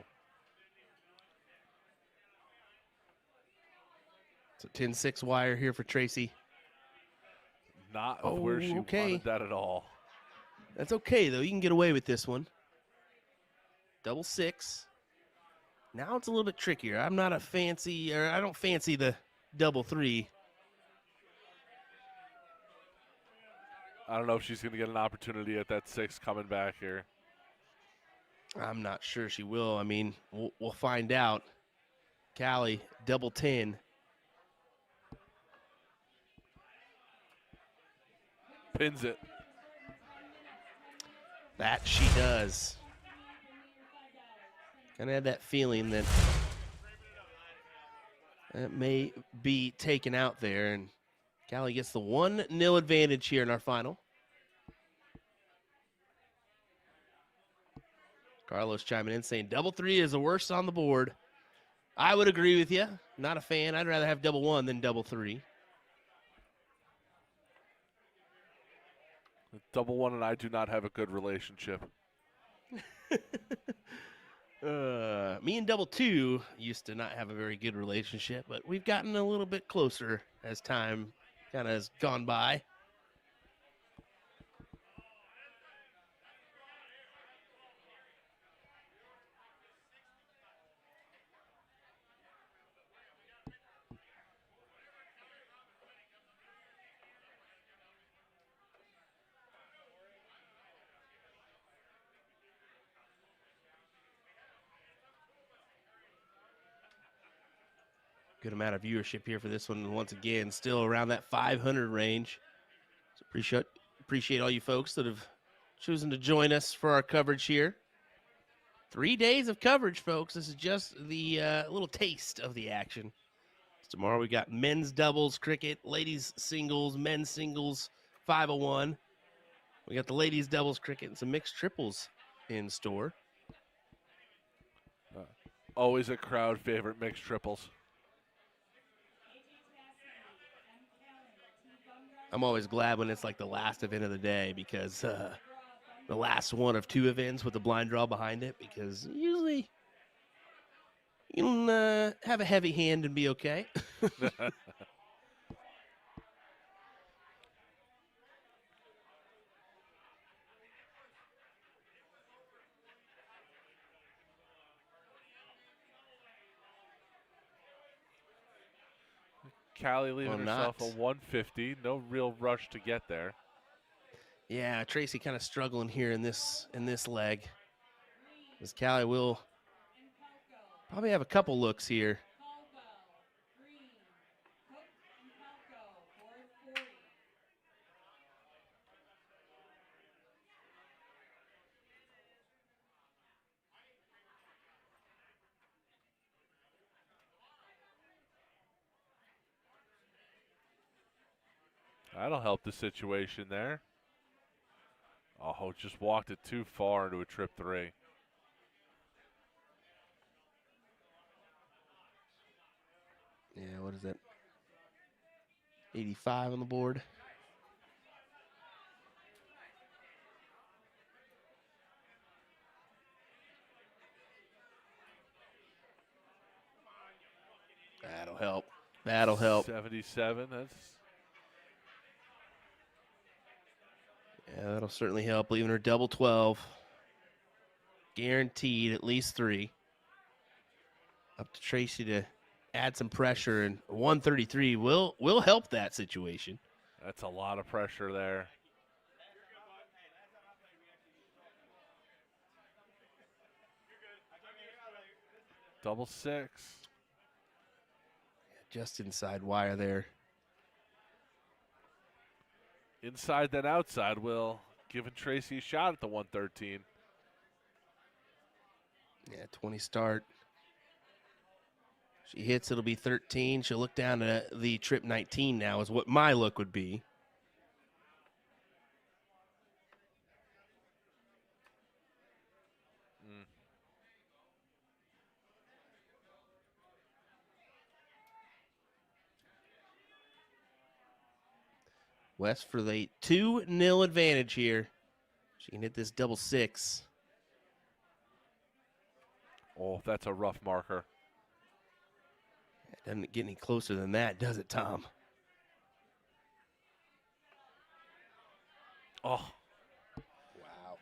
So 10-6 wire here for Tracy. Not where she wanted that at all. That's okay, though. You can get away with this one. Double 6. Now it's a little bit trickier. I don't fancy the double 3. I don't know if she's going to get an opportunity at that 6 coming back here. I'm not sure she will. I mean, we'll find out. Callie, double 10. Pins it. That she does. Kind of had that feeling that it may be taken out there, and Callie gets the 1-0 advantage here in our final. Carlos chiming in saying double 3 is the worst on the board. I would agree with you. Not a fan. I'd rather have double 1 than double 3. Double One and I do not have a good relationship. Me and Double Two used to not have a very good relationship, but we've gotten a little bit closer as time kind of has gone by. Good amount of viewership here for this one. Once again, still around that 500 range. So appreciate all you folks that have chosen to join us for our coverage here. 3 days of coverage, folks. This is just the little taste of the action. Tomorrow we got men's doubles cricket, ladies singles, men's singles, 501. We got the ladies doubles cricket and some mixed triples in store. Always a crowd favorite, mixed triples. I'm always glad when it's like the last event of the day because the last one of 2 events with the blind draw behind it, because usually you can have a heavy hand and be okay. Callie leaving Well, herself not. a 150. No real rush to get there. Yeah, Tracy kind of struggling here in this leg. As Callie will probably have a couple looks here. That'll help the situation there. Oh, just walked it too far into a trip 3. Yeah, what is that? 85 on the board. That'll help. That'll help. 77. Yeah, that'll certainly help. Leaving her double 12. Guaranteed at least 3. Up to Tracy to add some pressure, and 133 will help that situation. That's a lot of pressure there. Double 6. Just inside wire there. Inside then outside, Will. Giving Tracy a shot at the 113. Yeah, 20 start. She hits, it'll be 13. She'll look down at the trip 19 now is what my look would be. West for the 2-0 advantage here. She can hit this double 6. Oh, that's a rough marker. It doesn't get any closer than that, does it, Tom? Oh. Wow.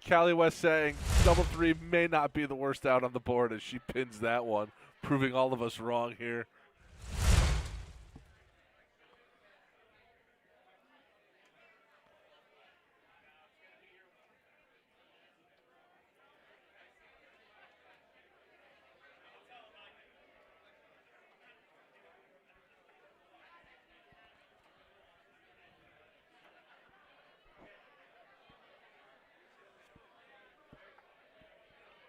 Callie West saying double 3 may not be the worst out on the board as she pins that one, proving all of us wrong here.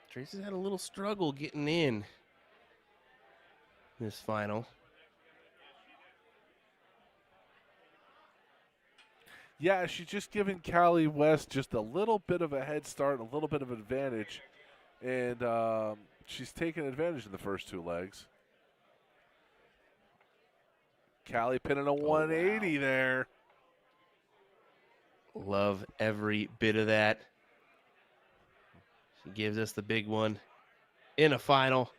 Tracy's had a little struggle getting in this final. Yeah, she's just giving Callie West just a little bit of a head start, a little bit of advantage, and she's taking advantage in the first 2 legs. Callie pinning a 180 there. Love every bit of that. She gives us the big one in a final.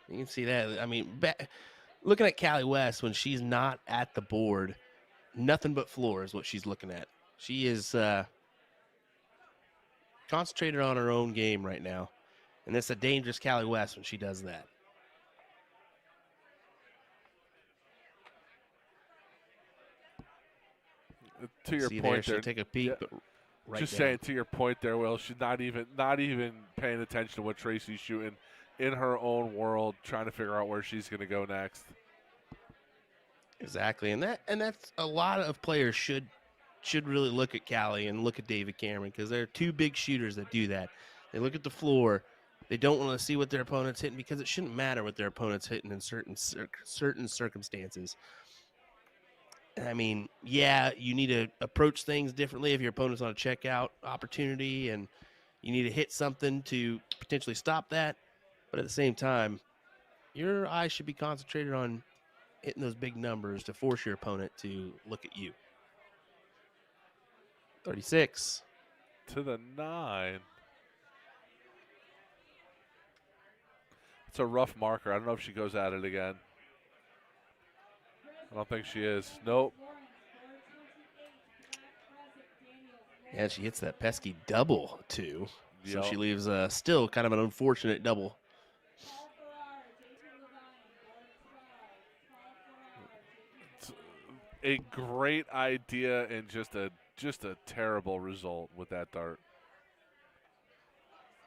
You can see that. I mean, looking at Callie West when she's not at the board, nothing but floor is what she's looking at. She is concentrated on her own game right now. And it's a dangerous Callie West when she does that. To your See point there, there, she'll take a peek, yeah, but right just down. saying to your point there, Will, she's not even paying attention to what Tracy's shooting in her own world, trying to figure out where she's going to go next. Exactly, and that's a lot of players should really look at Callie and look at David Cameron, because they're two big shooters that do that. They look at the floor. They don't want to see what their opponent's hitting, because it shouldn't matter what their opponent's hitting in certain circumstances. I mean, yeah, you need to approach things differently if your opponent's on a checkout opportunity, and you need to hit something to potentially stop that. But at the same time, your eyes should be concentrated on hitting those big numbers to force your opponent to look at you. 36. To the 9. It's a rough marker. I don't know if she goes at it again. I don't think she is. Nope. And she hits that pesky double, too. So Yep. she leaves still kind of an unfortunate double. It's a great idea and just a terrible result with that dart.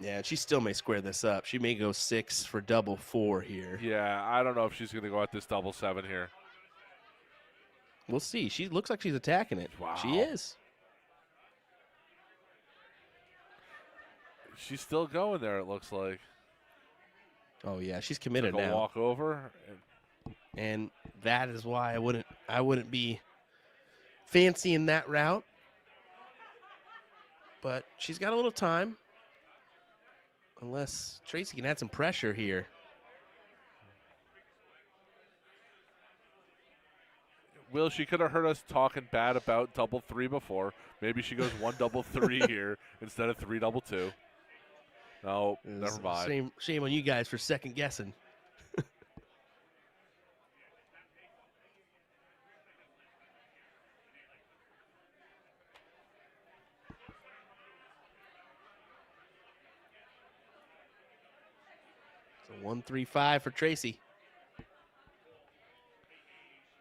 Yeah, she still may square this up. She may go 6 for double 4 here. Yeah, I don't know if she's going to go at this double 7 here. We'll see. She looks like she's attacking it. Wow. She is. She's still going there, it looks like. Oh yeah, she's committed Took a now. walk over. And that is why I wouldn't be fancying that route. But she's got a little time. Unless Tracy can add some pressure here. Will, she could have heard us talking bad about double 3 before. Maybe she goes 1 double 3 here instead of 3 double 2. No, never mind. Shame on you guys for second guessing. So 1-3-5 for Tracy.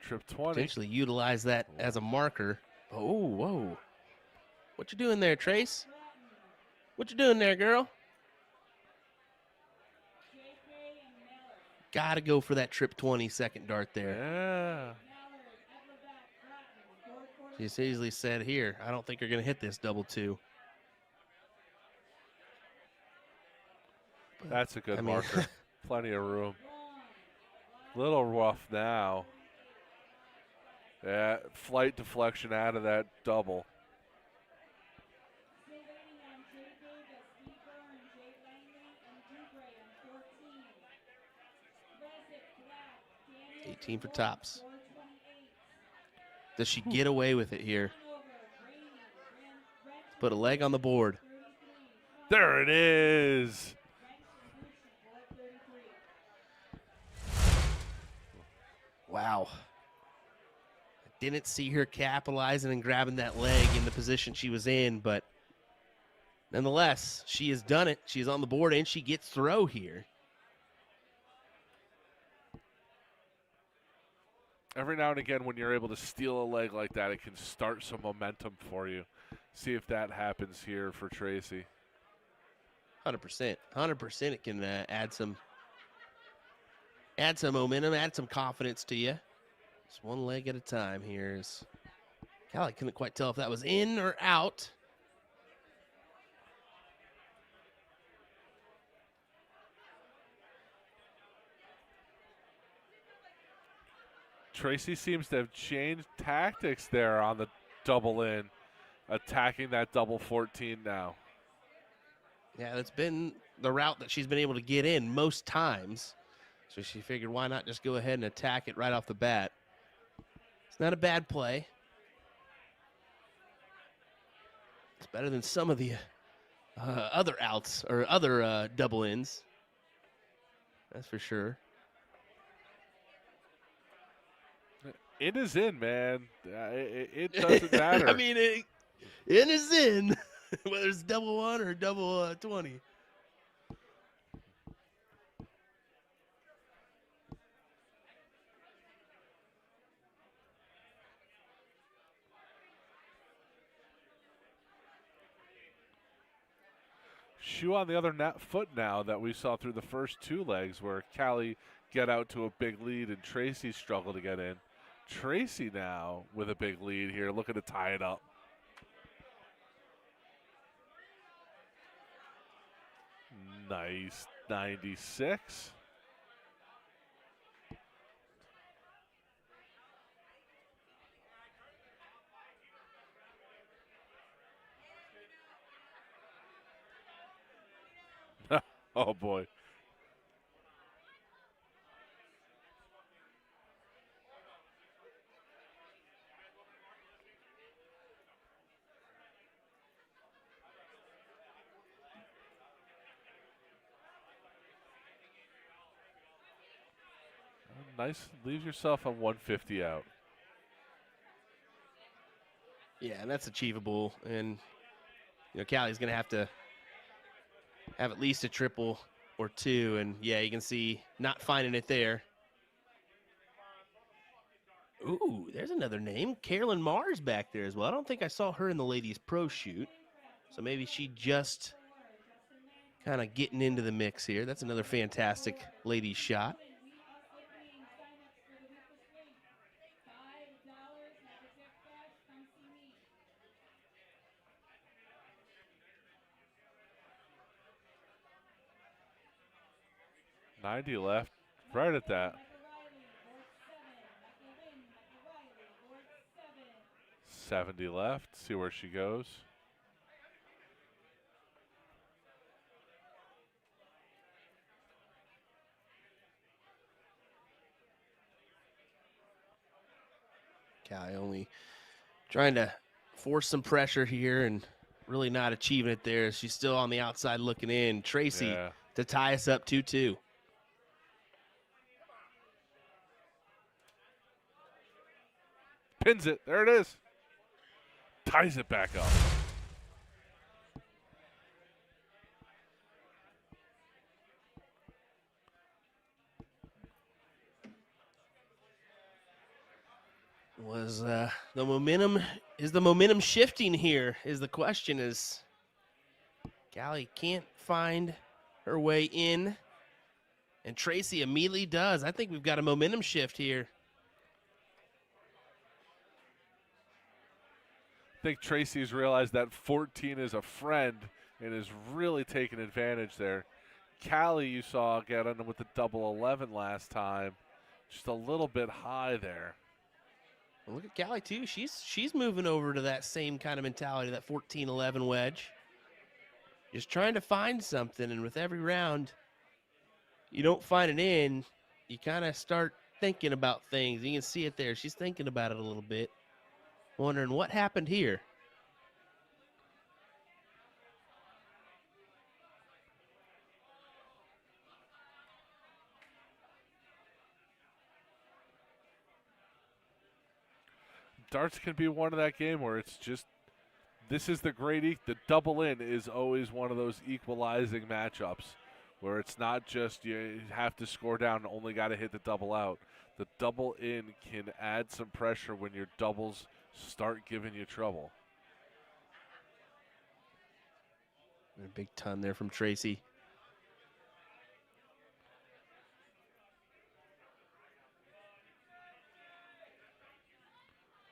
Trip 20. Potentially utilize that as a marker. Oh, whoa. What you doing there, Trace? What you doing there, girl? Got to go for that trip 20 second dart there. Yeah. She's easily said, here, I don't think you're going to hit this double 2. But, That's a good I mean, marker. Plenty of room. Little rough now. Yeah, flight deflection out of that double. $18 for tops. Does she get away with it here? Put a leg on the board. There it is. Wow. I didn't see her capitalizing and grabbing that leg in the position she was in, but nonetheless, she has done it. She's on the board, and she gets throw here. Every now and again, when you're able to steal a leg like that, it can start some momentum for you. See if that happens here for Tracy. 100%. 100% it can add some momentum, add some confidence to you. Just one leg at a time here. Callie couldn't quite tell if that was in or out. Tracy seems to have changed tactics there on the double in, attacking that double 14 now. Yeah, that's been the route that she's been able to get in most times. So she figured, why not just go ahead and attack it right off the bat? It's not a bad play. It's better than some of the other outs or other double ins. That's for sure. In is in, man. It doesn't matter. I mean, in is in, whether it's double one or double 20. Shoe on the other foot now that we saw through the first two legs where Callie get out to a big lead and Tracy struggle to get in. Tracy now with a big lead here, looking to tie it up. Nice 96. Oh, boy. Nice. Leaves yourself a 150 out. Yeah, and that's achievable. And, Callie's going to have at least a triple or two. And, yeah, you can see not finding it there. Ooh, there's another name. Carolyn Mars back there as well. I don't think I saw her in the ladies' pro shoot. So maybe she just kind of getting into the mix here. That's another fantastic ladies' shot. $90 left. Right at that. 70 left. See where she goes. Callie only trying to force some pressure here and really not achieving it there. She's still on the outside looking in. Tracy to tie us up 2-2. Pins it. There it is. Ties it back up. Was the momentum shifting here is the question. Is Callie can't find her way in, and Tracy immediately does. I think we've got a momentum shift here. I think Tracy's realized that 14 is a friend and is really taking advantage there. Callie, you saw get on with the double 11 last time. Just a little bit high there. Well, look at Callie, too. She's moving over to that same kind of mentality, that 14-11 wedge. Just trying to find something, and with every round, you don't find it in, you kind of start thinking about things. You can see it there. She's thinking about it a little bit, wondering what happened here. Darts can be one of that game where it's just, this is the great, the double in is always one of those equalizing matchups where it's not just you have to score down and only got to hit the double out. The double in can add some pressure when your doubles start giving you trouble. A big ton there from Tracy.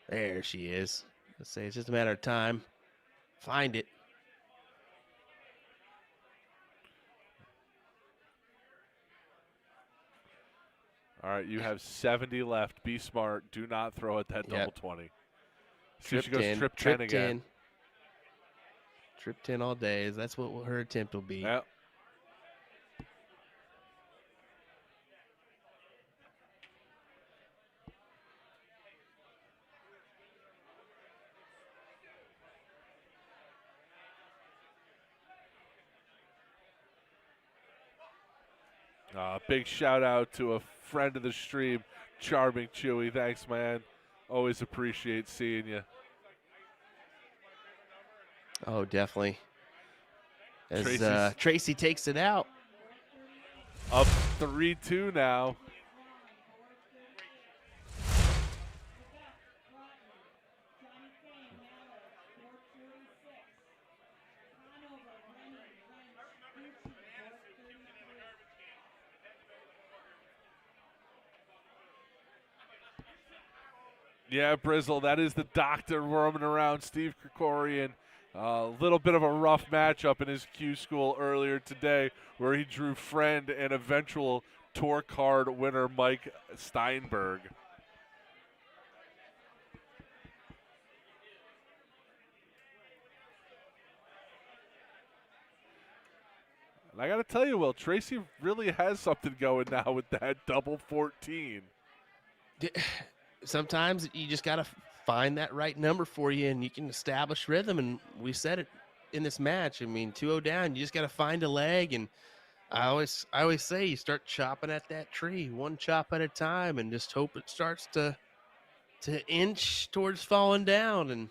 There she is. Let's say it's just a matter of time. Find it. All right, you have 70 left. Be smart. Do not throw at that double 20. See if she goes trip 10 again. Trip 10 all day. That's what her attempt will be. Yep. Big shout out to a friend of the stream, Charming Chewy. Thanks, man. Always appreciate seeing you. Oh, definitely. Tracy's As Tracy takes it out. up 3-2 now. Yeah, Brizzle, that is the doctor roaming around, Steve Krikorian. A little bit of a rough matchup in his Q school earlier today where he drew friend and eventual tour card winner Mike Steinberg. And I got to tell you, Will, Tracy really has something going now with that double 14. Sometimes you just got to find that right number for you, and you can establish rhythm. And we said it in this match. I mean, 2-0 down, you just got to find a leg. And I always say you start chopping at that tree, one chop at a time, and just hope it starts to inch towards falling down. And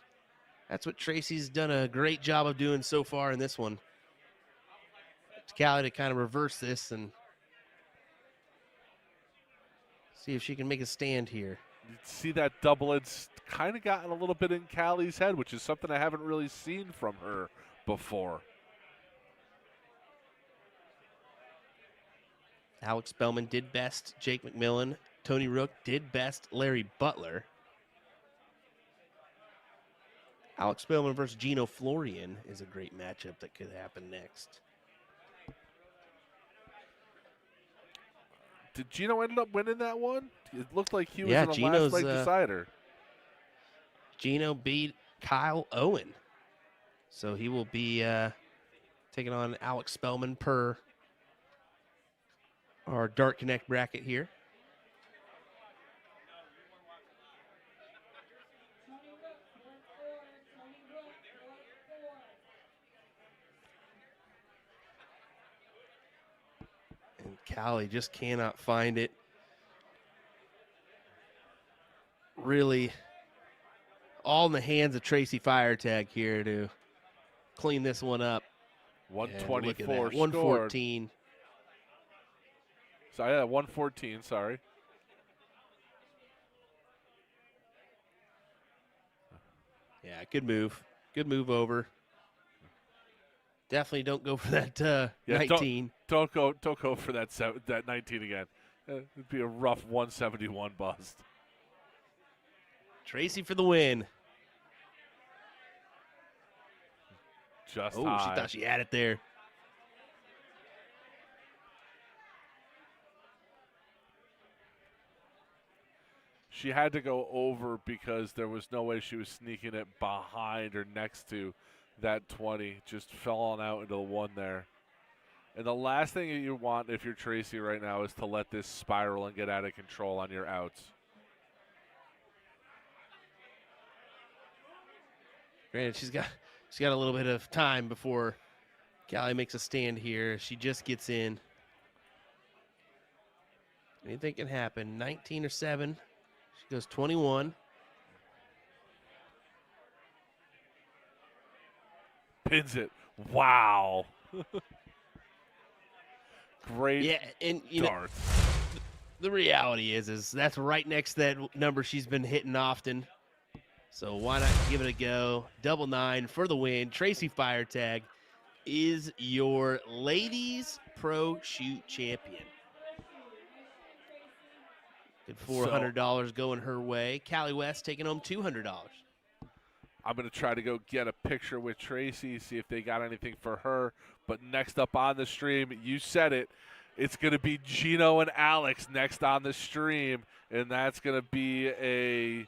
that's what Tracy's done a great job of doing so far in this one. It's Callie to kind of reverse this and see if she can make a stand here. You see that double ed's kind of gotten a little bit in Callie's head, which is something I haven't really seen from her before. Alex Spellman did best. Jake McMillan, Tony Rook did best. Larry Butler. Alex Spellman versus Gino Florian is a great matchup that could happen next. Did Gino end up winning that one? It looked like he was Yeah, in the Gino's, last leg decider. Gino beat Kyle Owen. So he will be taking on Alex Spellman per our Dart Connect bracket here. And Callie just cannot find it. Really all in the hands of Tracy Firetag here to clean this one up. 124 scored. 114. So yeah, 114, sorry. Yeah, good move. Good move over. Definitely don't go for that 19. Don't go for that 19 again. It'd be a rough 171 bust. Tracy for the win. Just Oh, high. she thought she had it there. She had to go over because there was no way she was sneaking it behind or next to that 20. Just falling out into the one there. And the last thing you want if you're Tracy right now is to let this spiral and get out of control on your outs. Granted, she's got a little bit of time before Callie makes a stand here. She just gets in. Anything can happen. 19 or 7. She goes 21. Pins it. Wow. Great. Yeah, and you know, the reality is that's right next to that number she's been hitting often. So why not give it a go? 99 for the win. Tracy Firetag is your ladies pro shoot champion. Good $400 going her way. Callie West taking home $200. I'm going to try to go get a picture with Tracy, see if they got anything for her. But next up on the stream, you said it, it's going to be Gino and Alex next on the stream, and that's going to be a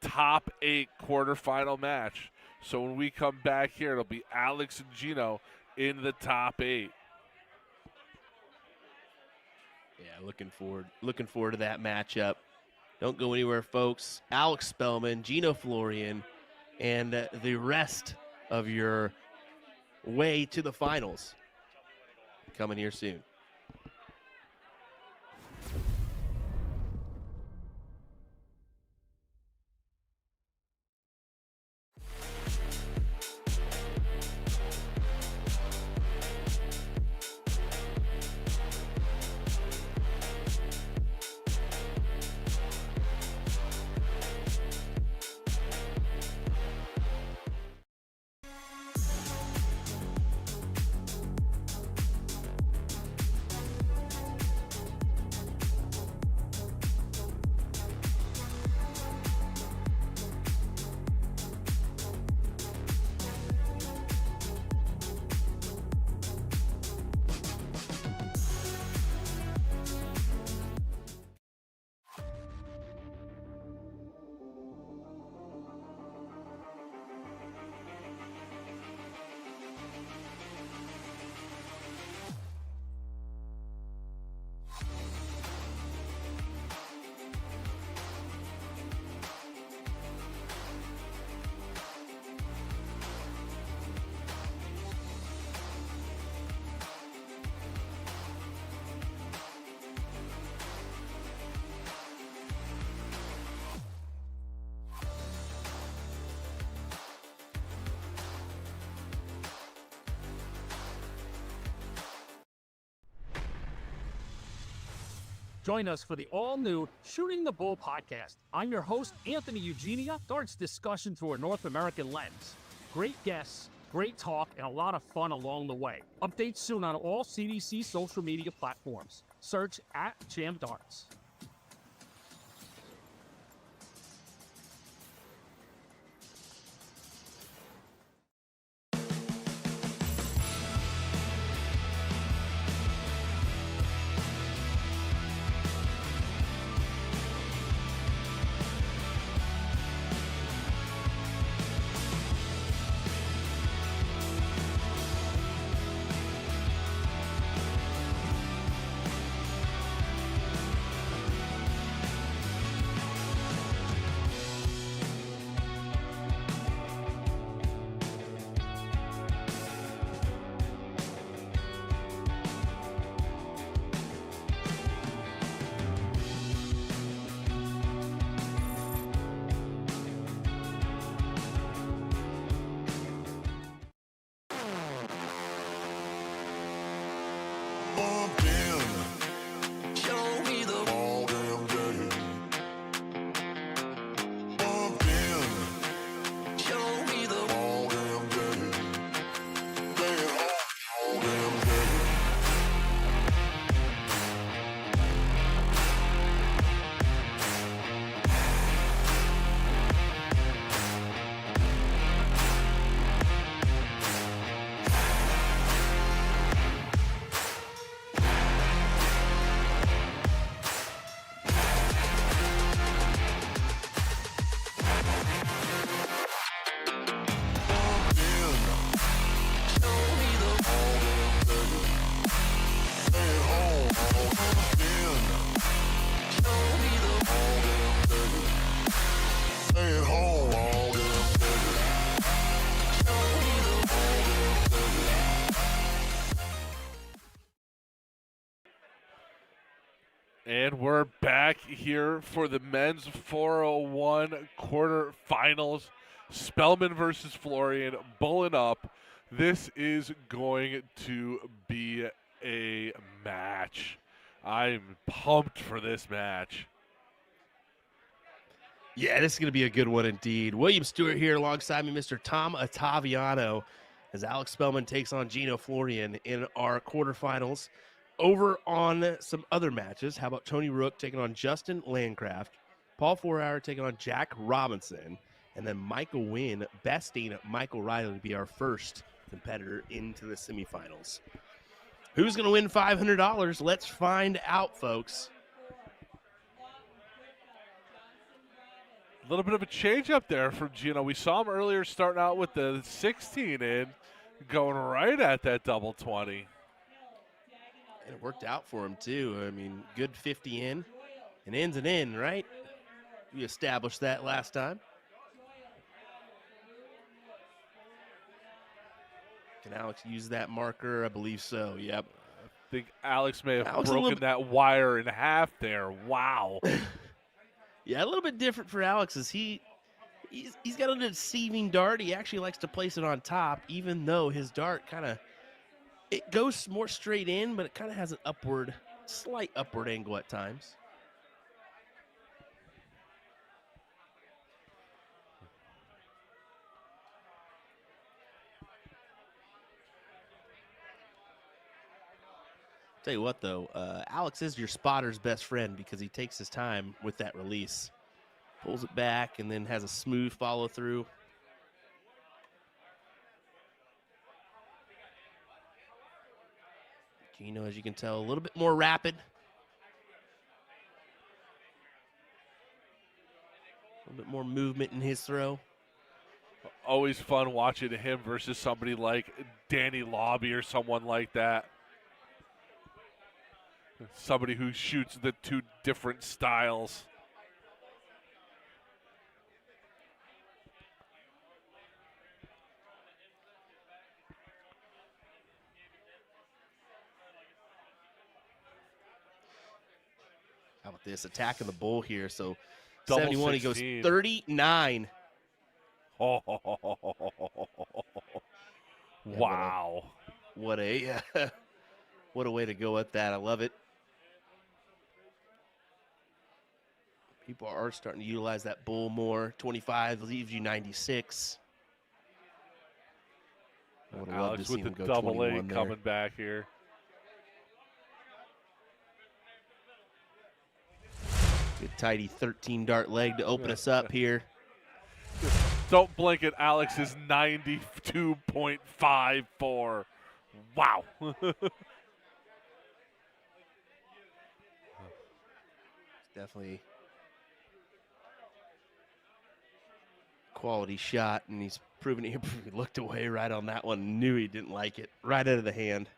top 8 quarterfinal match. So when we come back here, it'll be Alex and Gino in the top 8. Yeah, looking forward to that matchup. Don't go anywhere, folks. Alex Spellman, Gino Florian, and the rest of your way to the finals coming here soon. Join us for the all-new Shooting the Bull podcast. I'm your host, Anthony Eugenia, darts discussion through a North American lens. Great guests, great talk, and a lot of fun along the way. Updates soon on all CDC social media platforms. Search @JamDarts. And we're back here for the men's 401 quarterfinals. Spellman versus Florian, Bulling up. This is going to be a match. I'm pumped for this match. Yeah, this is going to be a good one indeed. William Stewart here alongside me, Mr. Tom Ottaviano, as Alex Spellman takes on Gino Florian in our quarterfinals. Over on some other matches, how about Tony Rook taking on Justin Landcraft, Paul Fourhour taking on Jack Robinson, and then Michael Wynn besting Michael Riley to be our first competitor into the semifinals. Who's going to win $500? Let's find out, folks. A little bit of a change up there from Gino. We saw him earlier starting out with the 16 in, going right at that double 20. And it worked out for him, too. I mean, good 50 in. And in's an in, right? We established that last time. Can Alex use that marker? I believe so, yep. I think Alex may have Alex broken that wire in half there. Wow. Yeah, a little bit different for Alex is he's got a deceiving dart. He actually likes to place it on top, even though his dart it goes more straight in, but it kind of has an slight upward angle at times. Tell you what, though, Alex is your spotter's best friend because he takes his time with that release. Pulls it back and then has a smooth follow through. Gino, as you can tell, a little bit more rapid. A little bit more movement in his throw. Always fun watching him versus somebody like Danny Lobby or someone like that. Somebody who shoots the two different styles. How about this? Attacking the bull here. So Double 71, 16. he goes 39. Oh, wow. What a what a way to go at that. I love it. People are starting to utilize that bull more. 25 leaves you 96. I would have loved to Alex see with him the go double 21 eight there. coming back here. Good tidy 13 dart leg to open us up here. Don't blink at Alex's 92.54. Wow. Definitely quality shot, and he's proven it. He looked away right on that one, knew he didn't like it, right out of the hand.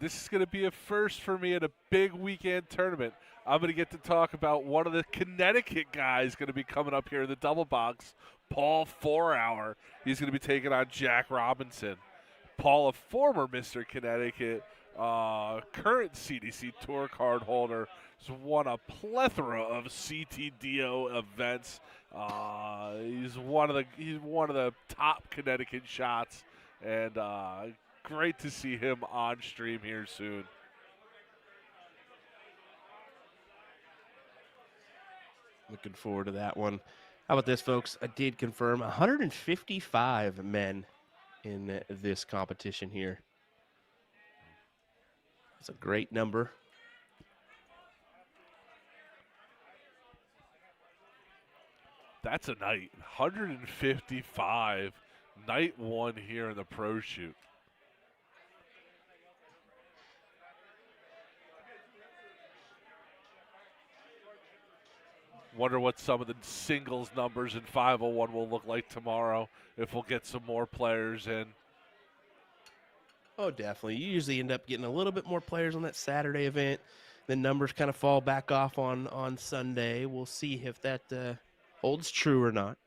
This is going to be a first for me at a big weekend tournament. I'm going to get to talk about one of the Connecticut guys going to be coming up here in the double box, Paul 4-hour. He's going to be taking on Jack Robinson. Paul, a former Mr. Connecticut, current CDC Tour card holder, has won a plethora of CTDO events. He's one of the top Connecticut shots, and great to see him on stream here soon. Looking forward to that one. How about this, folks? I did confirm 155 men in this competition here. That's a great number. That's a night. 155. Night one here in the pro shoot. Wonder what some of the singles numbers in 501 will look like tomorrow, if we'll get some more players in. Oh, definitely. You usually end up getting a little bit more players on that Saturday event. The numbers kind of fall back off on Sunday. We'll see if that holds true or not.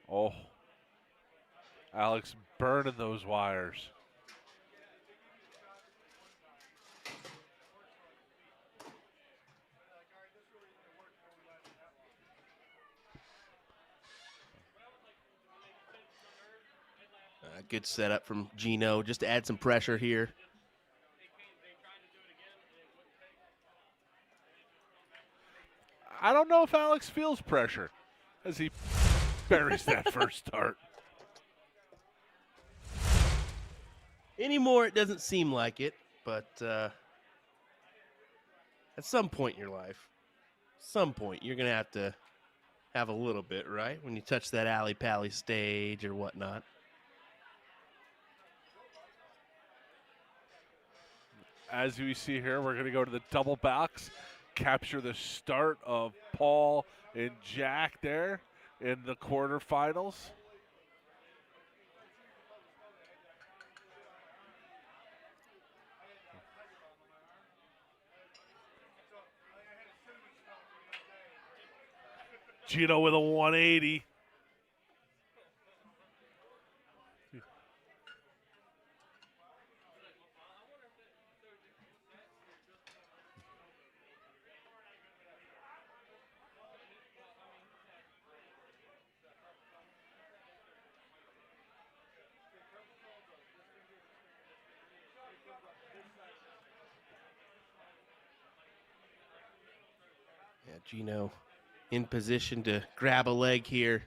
Oh, Alex burning those wires. Good setup from Gino, just to add some pressure here. I don't know if Alex feels pressure as he buries that first start. Anymore, it doesn't seem like it, but at some point in your life, you're going to have a little bit, right? When you touch that alley-pally stage or whatnot. As we see here, we're going to go to the double box, capture the start of Paul and Jack there in the quarterfinals. Gino with a 180. Yeah, Gino in position to grab a leg here.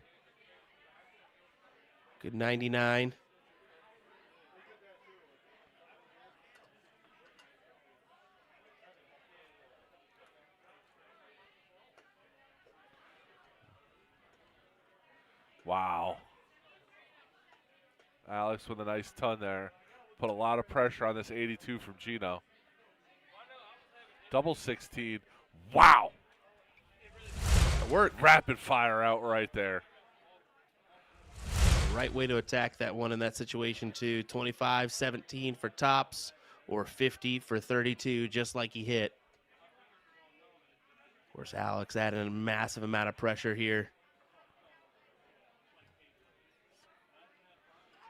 Good 99. Wow. Alex with a nice ton there. Put a lot of pressure on this 82 from Gino. Double 16. Wow. Work. Rapid fire out right there. Right way to attack that one in that situation too. 25-17 for tops or 50 for 32, just like he hit. Of course, Alex adding a massive amount of pressure here.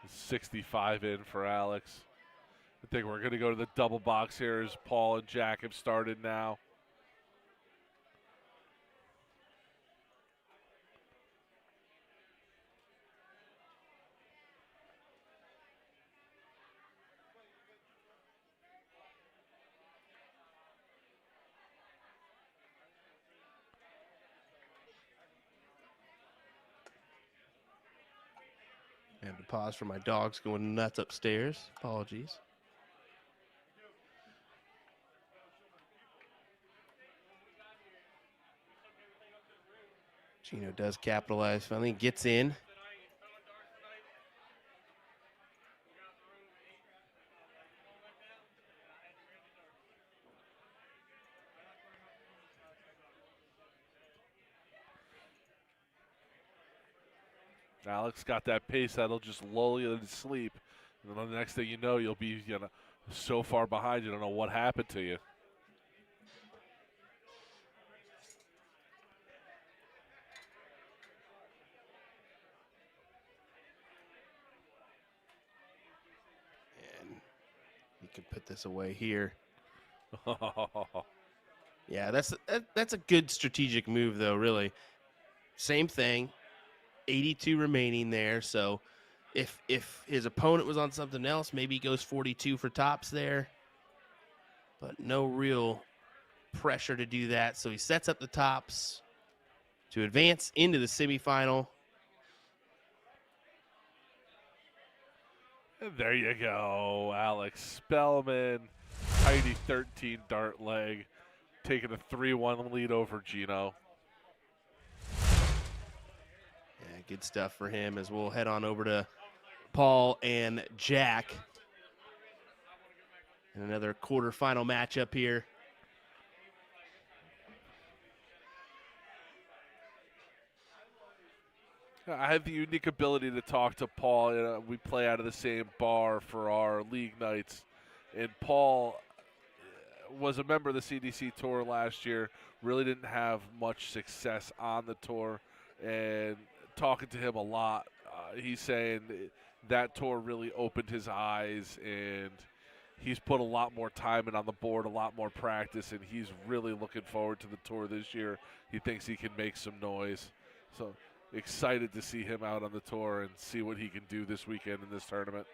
65 in for Alex. I think we're going to go to the double box here as Paul and Jack have started now. I have to pause for my dogs going nuts upstairs. Apologies. Gino does capitalize. Finally gets in. Alex got that pace that'll just lull you to sleep. And then the next thing you know, you'll be so far behind you don't know what happened to you. And you can put this away here. Yeah, that's a good strategic move, though, really. Same thing. 82 remaining there, so if his opponent was on something else, maybe he goes 42 for tops there, but no real pressure to do that, so he sets up the tops to advance into the semifinal. And there you go, Alex Spellman, tidy 13 dart leg, taking a 3-1 lead over Gino. Yeah, good stuff for him as we'll head on over to Paul and Jack in another quarterfinal matchup here. I have the unique ability to talk to Paul. We play out of the same bar for our league nights. And Paul was a member of the CDC Tour last year, really didn't have much success on the tour. And talking to him a lot, he's saying that tour really opened his eyes, and he's put a lot more time in on the board, a lot more practice, and he's really looking forward to the tour this year. He thinks he can make some noise. So excited to see him out on the tour and see what he can do this weekend in this tournament.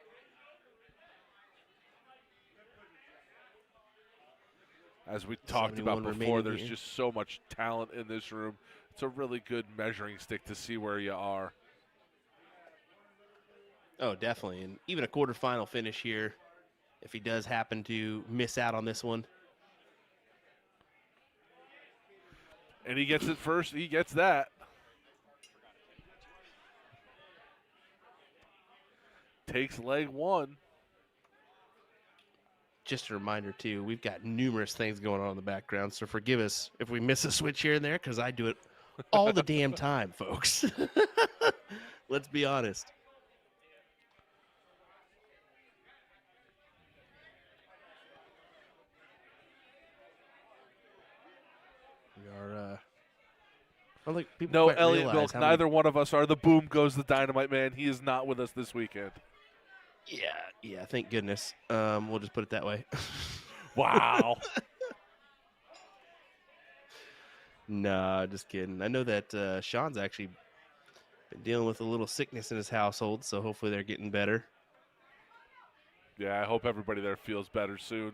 As we talked about before, there's just so much talent in this room. It's a really good measuring stick to see where you are. Oh, definitely. And even a quarterfinal finish here, if he does happen to miss out on this one. And he gets it first. He gets that. Takes leg one. Just a reminder, too, we've got numerous things going on in the background, so forgive us if we miss a switch here and there, because I do it all the damn time, folks. Let's be honest. We are, I don't think people no, quite Elliot realize Milk, neither one of us are the boom goes the dynamite man. He is not with us this weekend. Yeah, thank goodness. We'll just put it that way. Wow. Nah, just kidding. I know that Sean's actually been dealing with a little sickness in his household, so hopefully they're getting better. Yeah, I hope everybody there feels better soon.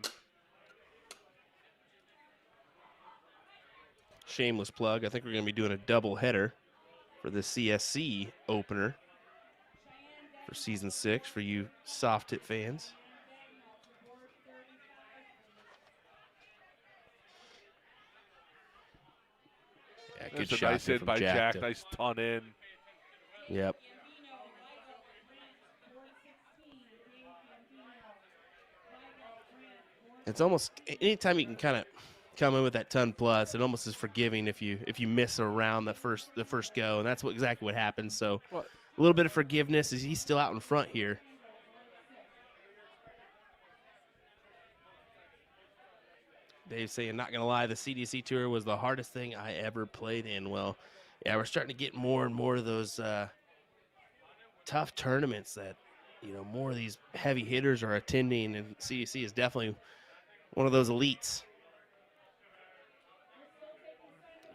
Shameless plug. I think we're going to be doing a double header for the CSC opener for Season 6 for you soft hit fans. Yeah, good That's a shot nice there hit from by Jack. to- Nice ton in. Yep. It's almost anytime you can kind of come in with that ton plus, it almost is forgiving if you miss around the first go, and that's exactly what happens. So a little bit of forgiveness as he's still out in front here. Dave's saying, not going to lie, the CDC Tour was the hardest thing I ever played in. Well, yeah, we're starting to get more and more of those tough tournaments that more of these heavy hitters are attending, and CDC is definitely one of those elites.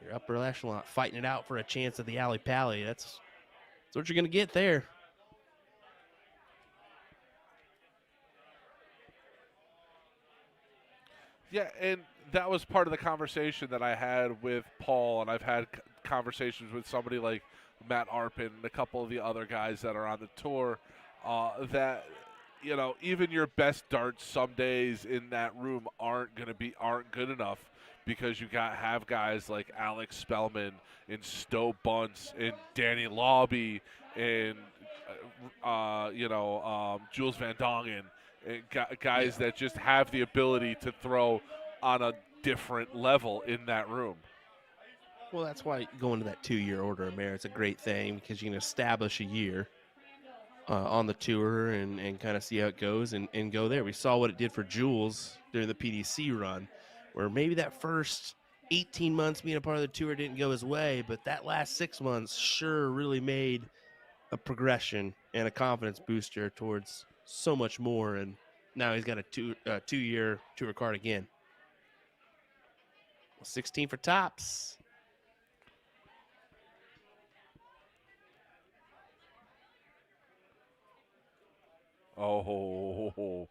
Your upper echelon fighting it out for a chance at the Alley Pally. That's what you're going to get there. Yeah, and that was part of the conversation that I had with Paul, and I've had conversations with somebody like Matt Arpin and a couple of the other guys that are on the tour, that even your best darts some days in that room aren't good enough, because you have guys like Alex Spellman and Stowe Bunce and Danny Lobby and Jules Van Dongen, and guys that just have the ability to throw on a different level in that room. Well, that's why going to that 2-year order of merit's a great thing, because you can establish a year on the tour and kind of see how it goes and go there. We saw what it did for Jules during the PDC run, where maybe that first 18 months being a part of the tour didn't go his way, but that last 6 months sure really made a progression and a confidence booster towards so much more. And now he's got a 2-year tour card again. 16 for tops. Oh,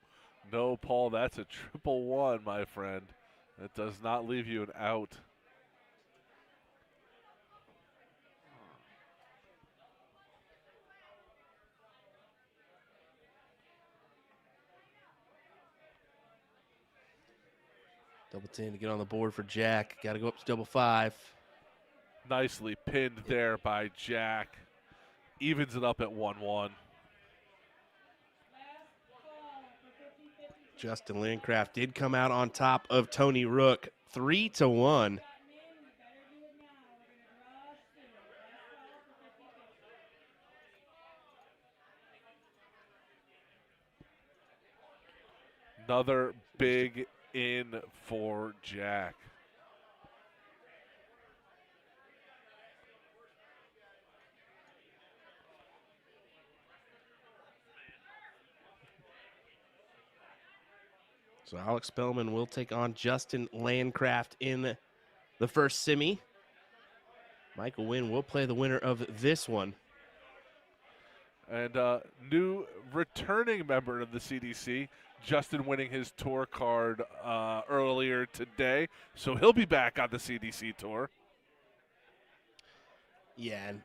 no, Paul, that's a 111, my friend. That does not leave you an out. Double 10 to get on the board for Jack. Got to go up to double 5. Nicely pinned there by Jack. Evens it up at 1-1. Justin Landcraft did come out on top of Tony Rook, 3-1. Another big in for Jack. So Alex Spellman will take on Justin Landcraft in the first semi. Michael Wynn will play the winner of this one. And new returning member of the CDC, Justin, winning his tour card earlier today. So he'll be back on the CDC tour. Yeah, and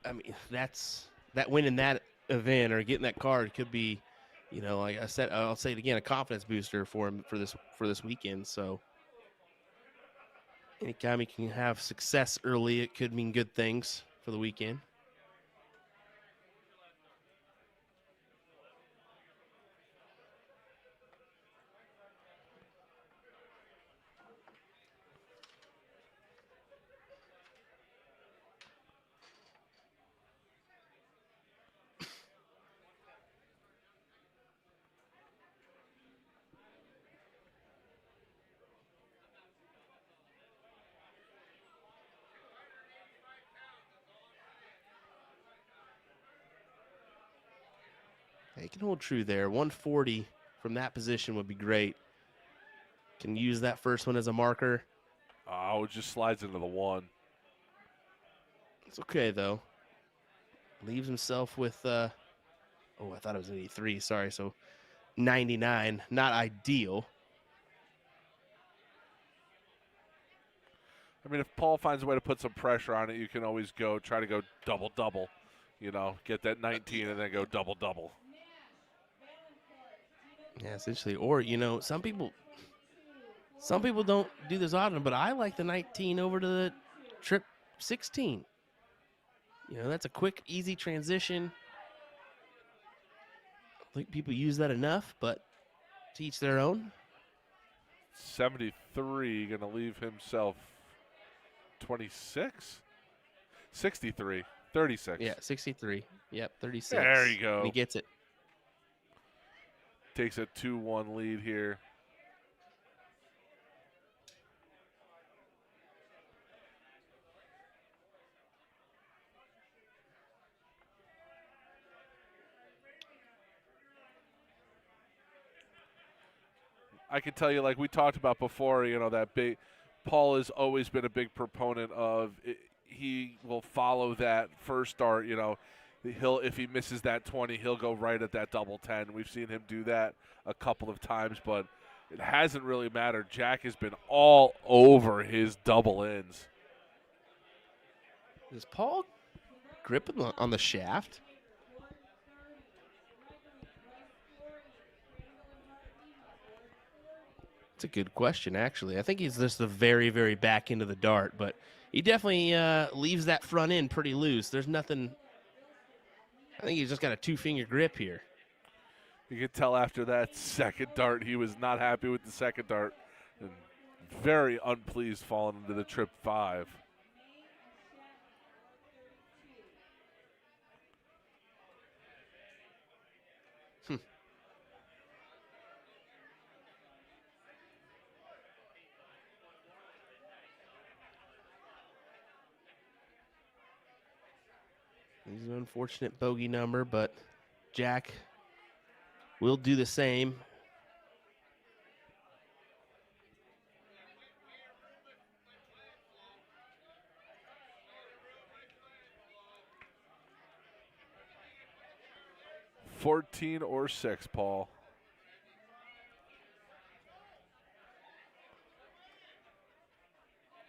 I mean, that winning that event or getting that card could be, like I said, I'll say it again, a confidence booster for him for this weekend. So anytime he can have success early, it could mean good things for the weekend. He can hold true there. 140 from that position would be great. Can use that first one as a marker. Oh, it just slides into the 1. It's okay, though. Leaves himself with, I thought it was 83. Sorry, so 99. Not ideal. I mean, if Paul finds a way to put some pressure on it, you can always try to go double-double. Get that 19 and then go double-double. Yeah, essentially. Or, some people don't do this often, but I like the 19 over to the trip 16. That's a quick, easy transition. I think people use that enough, but to each their own. 73, going to leave himself 26? 63, 36. Yeah, 63. Yep, 36. There you go. And he gets it. Takes a 2-1 lead here. I can tell you, like we talked about before, that big. Paul has always been a big proponent of it. He will follow that first dart. He'll if he misses that 20, he'll go right at that double 10. We've seen him do that a couple of times, but it hasn't really mattered. Jack has been all over his double ins. Is Paul gripping on the shaft? It's a good question, actually. I think he's just the very, very back end of the dart, but he definitely leaves that front end pretty loose. There's nothing. I think he's just got a 2-finger grip here. You could tell after that second dart, he was not happy with the second dart and very unpleased falling into the trip 5. He's an unfortunate bogey number, but Jack will do the same. $14 or $6, Paul.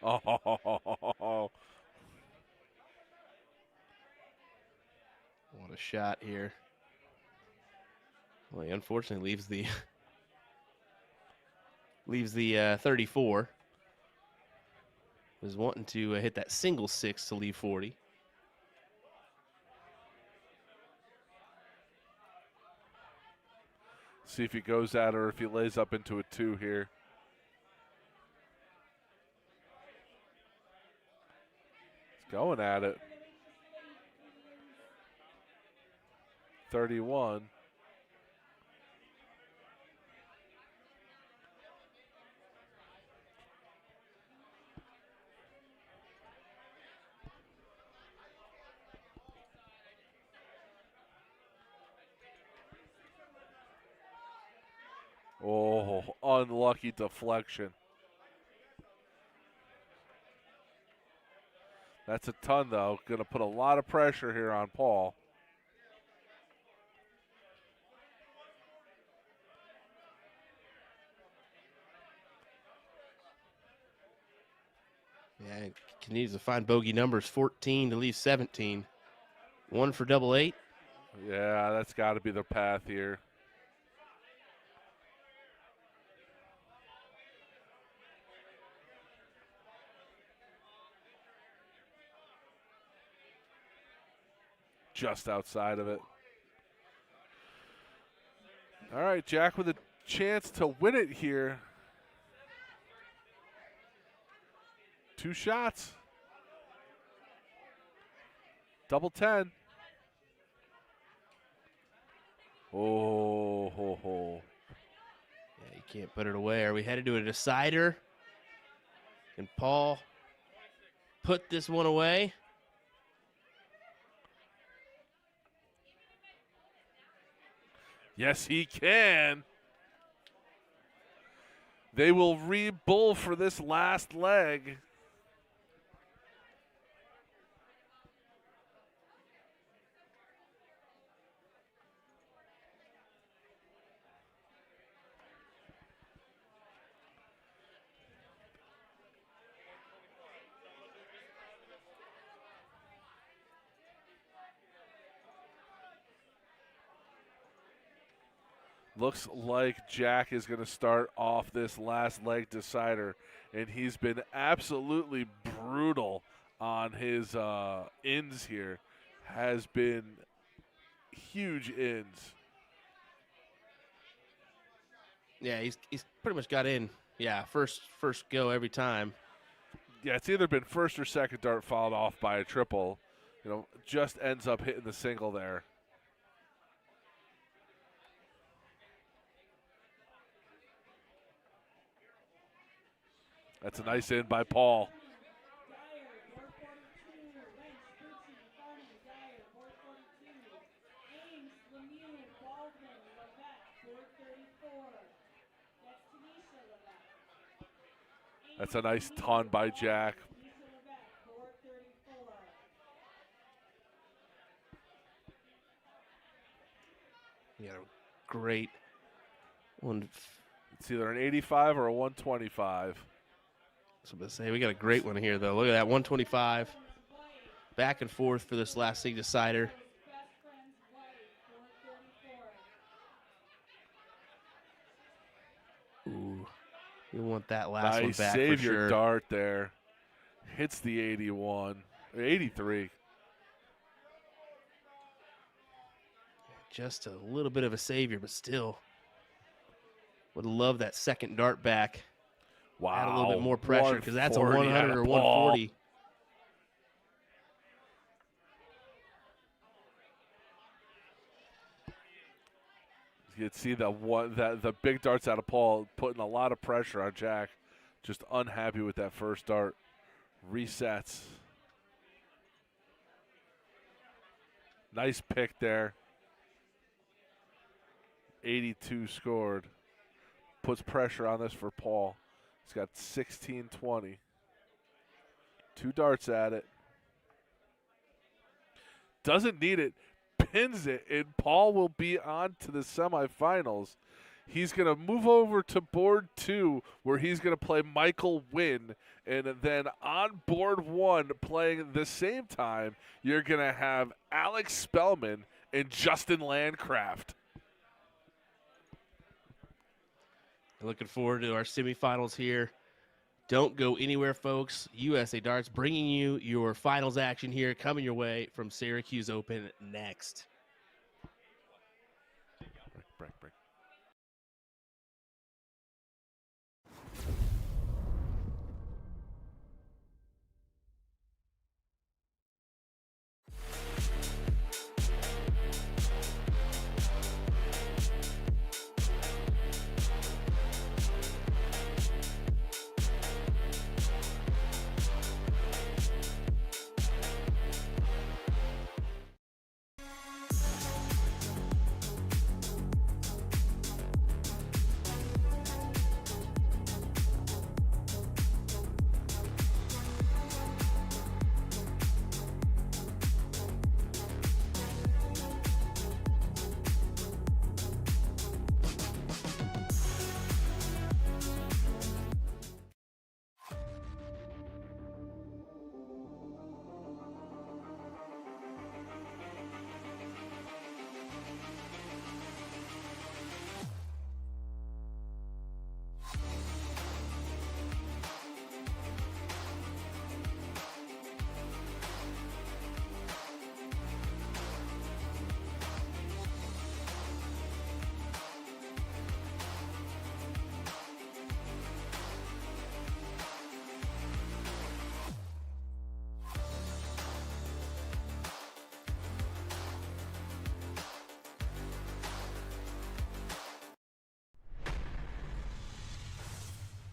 Oh, What a shot here. Well, he unfortunately leaves the 34. Was wanting to hit that single 6 to leave 40. see if he goes at her, if he lays up into a 2 here. He's going at it. 31. Oh, unlucky deflection. That's a ton, though. Going to put a lot of pressure here on Paul. Yeah, he needs to find bogey numbers 14 to leave 17. 1 for double 8. Yeah, that's got to be the path here. Just outside of it. All right, Jack with a chance to win it here. 2 shots. Double 10. Oh, ho, ho. Yeah, you can't put it away. Are we headed to a decider? Can Paul put this one away? Yes, he can. They will re-bull for this last leg. Looks like Jack is going to start off this last leg decider, and he's been absolutely brutal on his ins here. Has been huge ins. Yeah, he's pretty much got in. Yeah, first go every time. Yeah, it's either been first or second dart followed off by a triple. Just ends up hitting the single there. That's a nice in by Paul. That's a nice ton by Jack. You got a great one. It's either an 85 or a 125. So I'm going to say we got a great one here, though. Look at that, 125. Back and forth for this last league decider. Ooh, you want that last one Nice back save for your sure. dart there. Hits the 81, 83. Just a little bit of a savior, but still would love that second dart back. Wow. Add a little bit more pressure because that's a 140 100 at or a 140. You can see the big darts out of Paul putting a lot of pressure on Jack. Just unhappy with that first dart. Resets. Nice pick there. 82 scored. Puts pressure on this for Paul. He's got 16-20. 2 darts at it. Doesn't need it. Pins it, and Paul will be on to the semifinals. He's going to move over to board 2, where he's going to play Michael Wynn. And then on board 1, playing the same time, you're going to have Alex Spellman and Justin Landcraft. Looking forward to our semifinals here. Don't go anywhere, folks. USA Darts bringing you your finals action here, coming your way from Syracuse Open next. Break.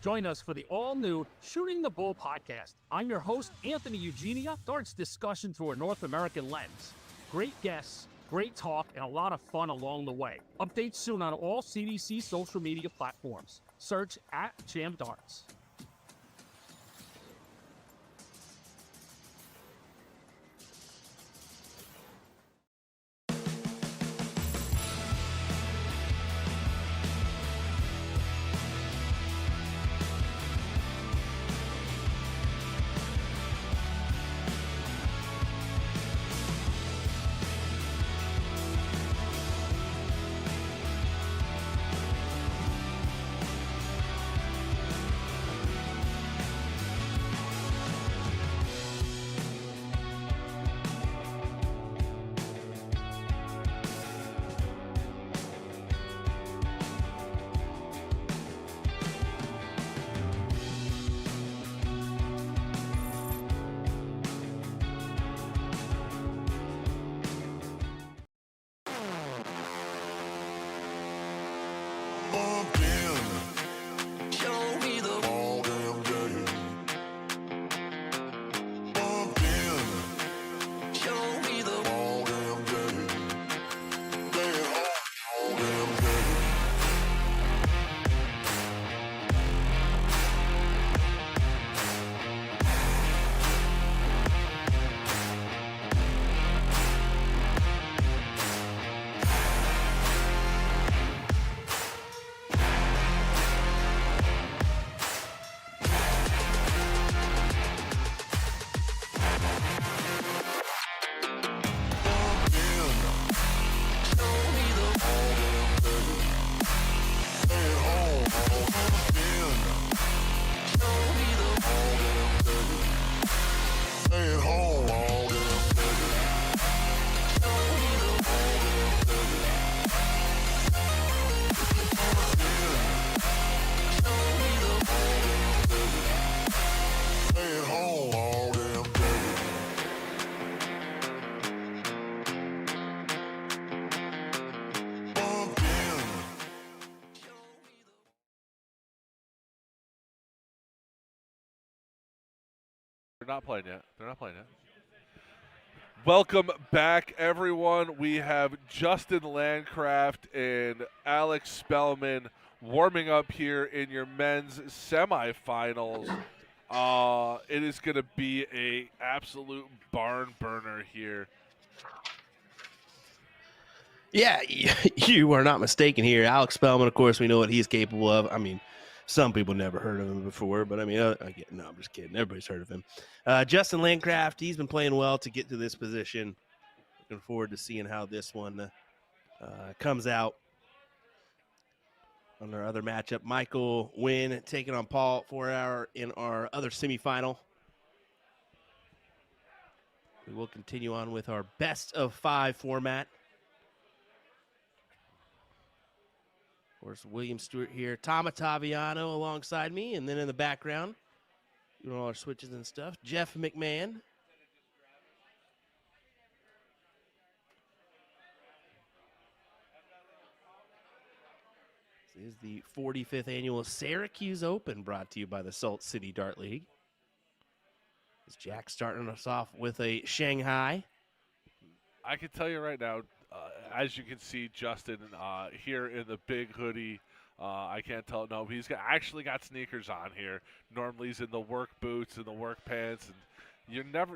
Join us for the all-new Shooting the Bull podcast. I'm your host, Anthony Eugenia, darts discussion through a North American lens. Great guests, great talk, and a lot of fun along the way. Updates soon on all CDC social media platforms. Search @JamDarts. not playing yet. They're not playing yet. Welcome back, everyone. We have Justin Landcraft and Alex Spellman warming up here in your men's semifinals. It is going to be a absolute barn burner here. Yeah, you are not mistaken here. Alex Spellman, of course, we know what he's capable of. I mean, some people never heard of him before, but I mean, no, I'm just kidding. Everybody's heard of him. Justin Landcraft, he's been playing well to get to this position. Looking forward to seeing how this one comes out. On our other matchup, Michael Wynn taking on Paul in our other semifinal. We will continue on with our best of 5 format. Of course, William Stewart here. Tom Ottaviano alongside me. And then in the background, doing all our switches and stuff, Jeff McMahon. This is the 45th annual Syracuse Open, brought to you by the Salt City Dart League. Is Jack starting us off with a Shanghai? I can tell you right now, as you can see, Justin here in the big hoodie. I can't tell. No, actually got sneakers on here. Normally he's in the work boots and the work pants, and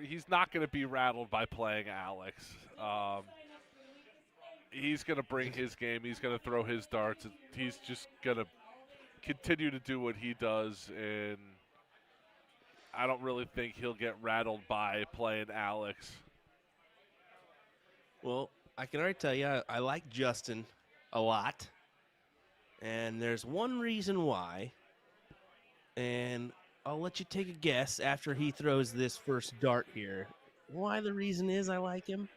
he's not going to be rattled by playing Alex. He's going to bring his game. He's going to throw his darts. And he's just going to continue to do what he does, and I don't really think he'll get rattled by playing Alex. Well, I can already tell you, I like Justin a lot. And there's one reason why. And I'll let you take a guess after he throws this first dart here. Why the reason is I like him?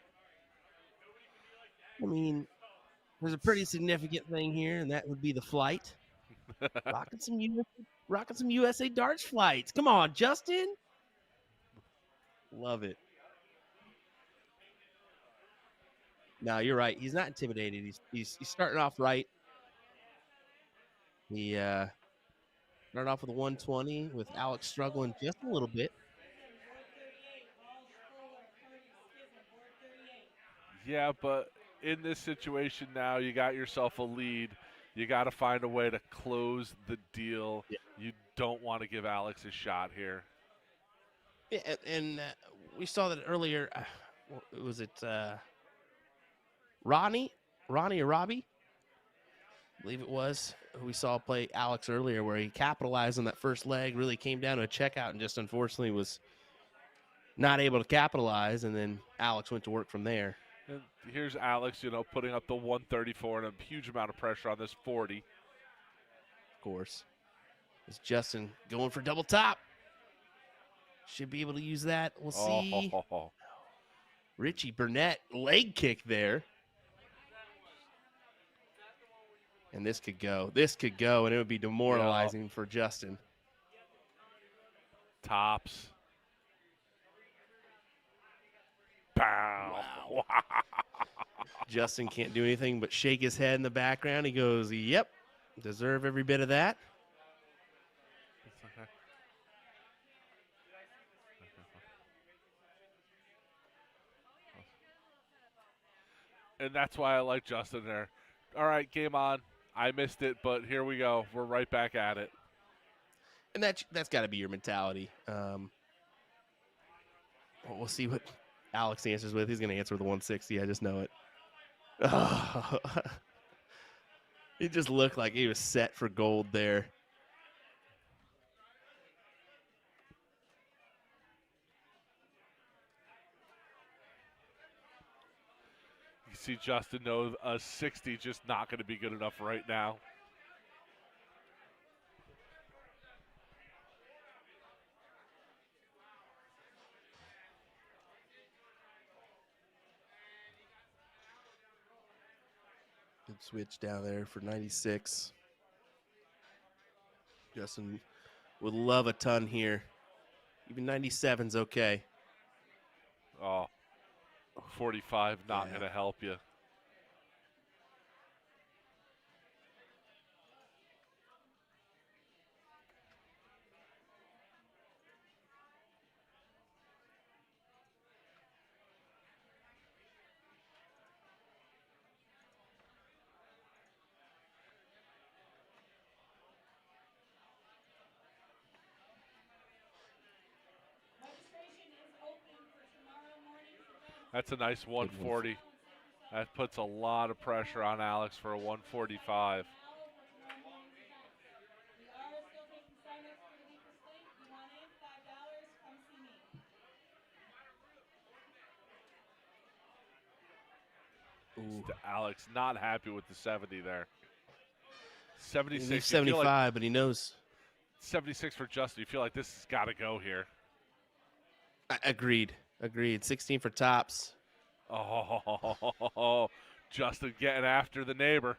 I mean, there's a pretty significant thing here, and that would be the flight. Rocking some USA darts flights. Come on, Justin. Love it. No, you're right. He's not intimidated. He's starting off right. He started off with a 120 with Alex struggling just a little bit. Yeah, but in this situation now, you got yourself a lead. You got to find a way to close the deal. Yeah. You don't want to give Alex a shot here. Yeah, and we saw that earlier. Was it Ronnie or Robbie? I believe it was. We saw play Alex earlier where he capitalized on that first leg, really came down to a checkout and just unfortunately was not able to capitalize, and then Alex went to work from there. And here's Alex, putting up the 134 and a huge amount of pressure on this 40. Of course. It's Justin going for double top. Should be able to use that. We'll see. Richie Burnett, leg kick there. And this could go. And it would be demoralizing for Justin. Tops. Pow. Wow. Justin can't do anything but shake his head in the background. He goes, yep, deserve every bit of that. And that's why I like Justin there. All right, game on. I missed it, but here we go. We're right back at it. And that's got to be your mentality. We'll see what Alex answers with. He's going to answer with a 160. I just know it. Oh. It just looked like he was set for gold there. You see Justin know a 60 just not going to be good enough right now. Good switch down there for 96. Justin would love a ton here. Even 97's okay. Oh, 45 not going to help you. That's a nice 140. That puts a lot of pressure on Alex for a 145. Alex not happy with the 70 there. He 76. leaves You feel 75, like but he knows. 76 for Justin. You feel like this has got to go here. Agreed. 16 for tops. Oh, Justin getting after the neighbor.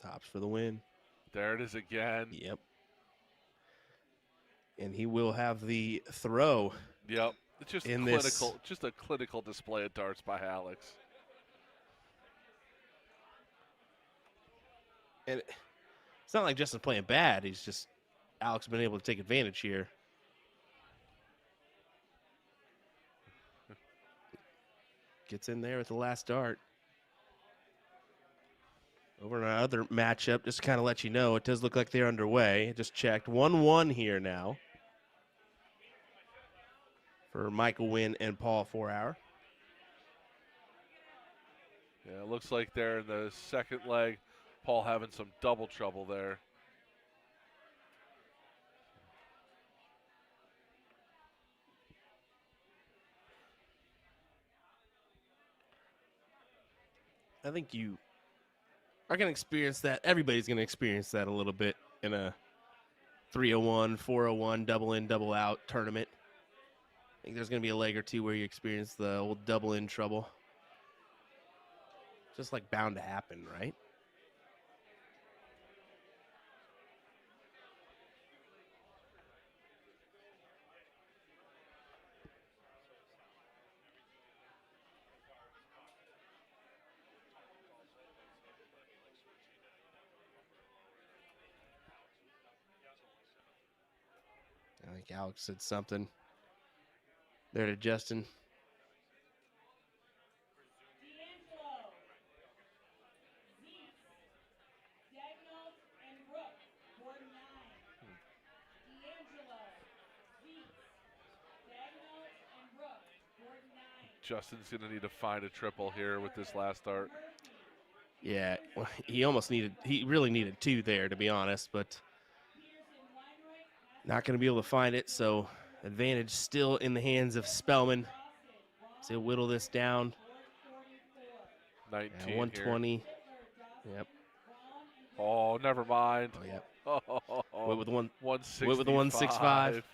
Tops for the win. There it is again. Yep. And he will have the throw. Yep. It's just in clinical, just a clinical display of darts by Alex. And it's not like Justin's playing bad. He's just Alex been able to take advantage here. Gets in there with the last dart. Over in our other matchup, just to kind of let you know, it does look like they're underway. Just checked. 1-1 here now for Michael Wynn and Paul 4-hour. Yeah, it looks like they're in the second leg. Paul having some double trouble there. I think you are going to experience that. Everybody's going to experience that a little bit in a 301, 401, double in, double out tournament. I think there's going to be a leg or two where you experience the old double in trouble. Just like bound to happen, right? I think Alex said something there to Justin. Justin's going to need to find a triple here with this last dart. Yeah, well, he really needed two there, to be honest, but not going to be able to find it, so advantage still in the hands of Spellman. So he'll whittle this down. 19 yeah, 120. here. Yep. Oh, never mind. Oh, yep. Oh, Whit with the 165. 165.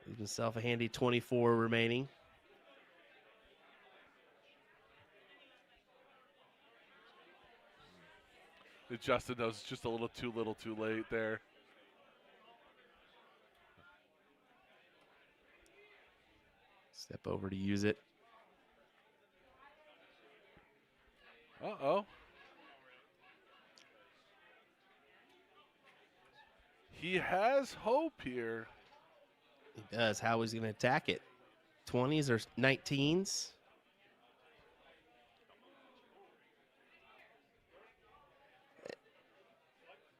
Leaves himself a handy 24 remaining. Justin knows it's just a little too late there. Step over to use it. Uh-oh. He has hope here. He does. How is he going to attack it? 20s or 19s?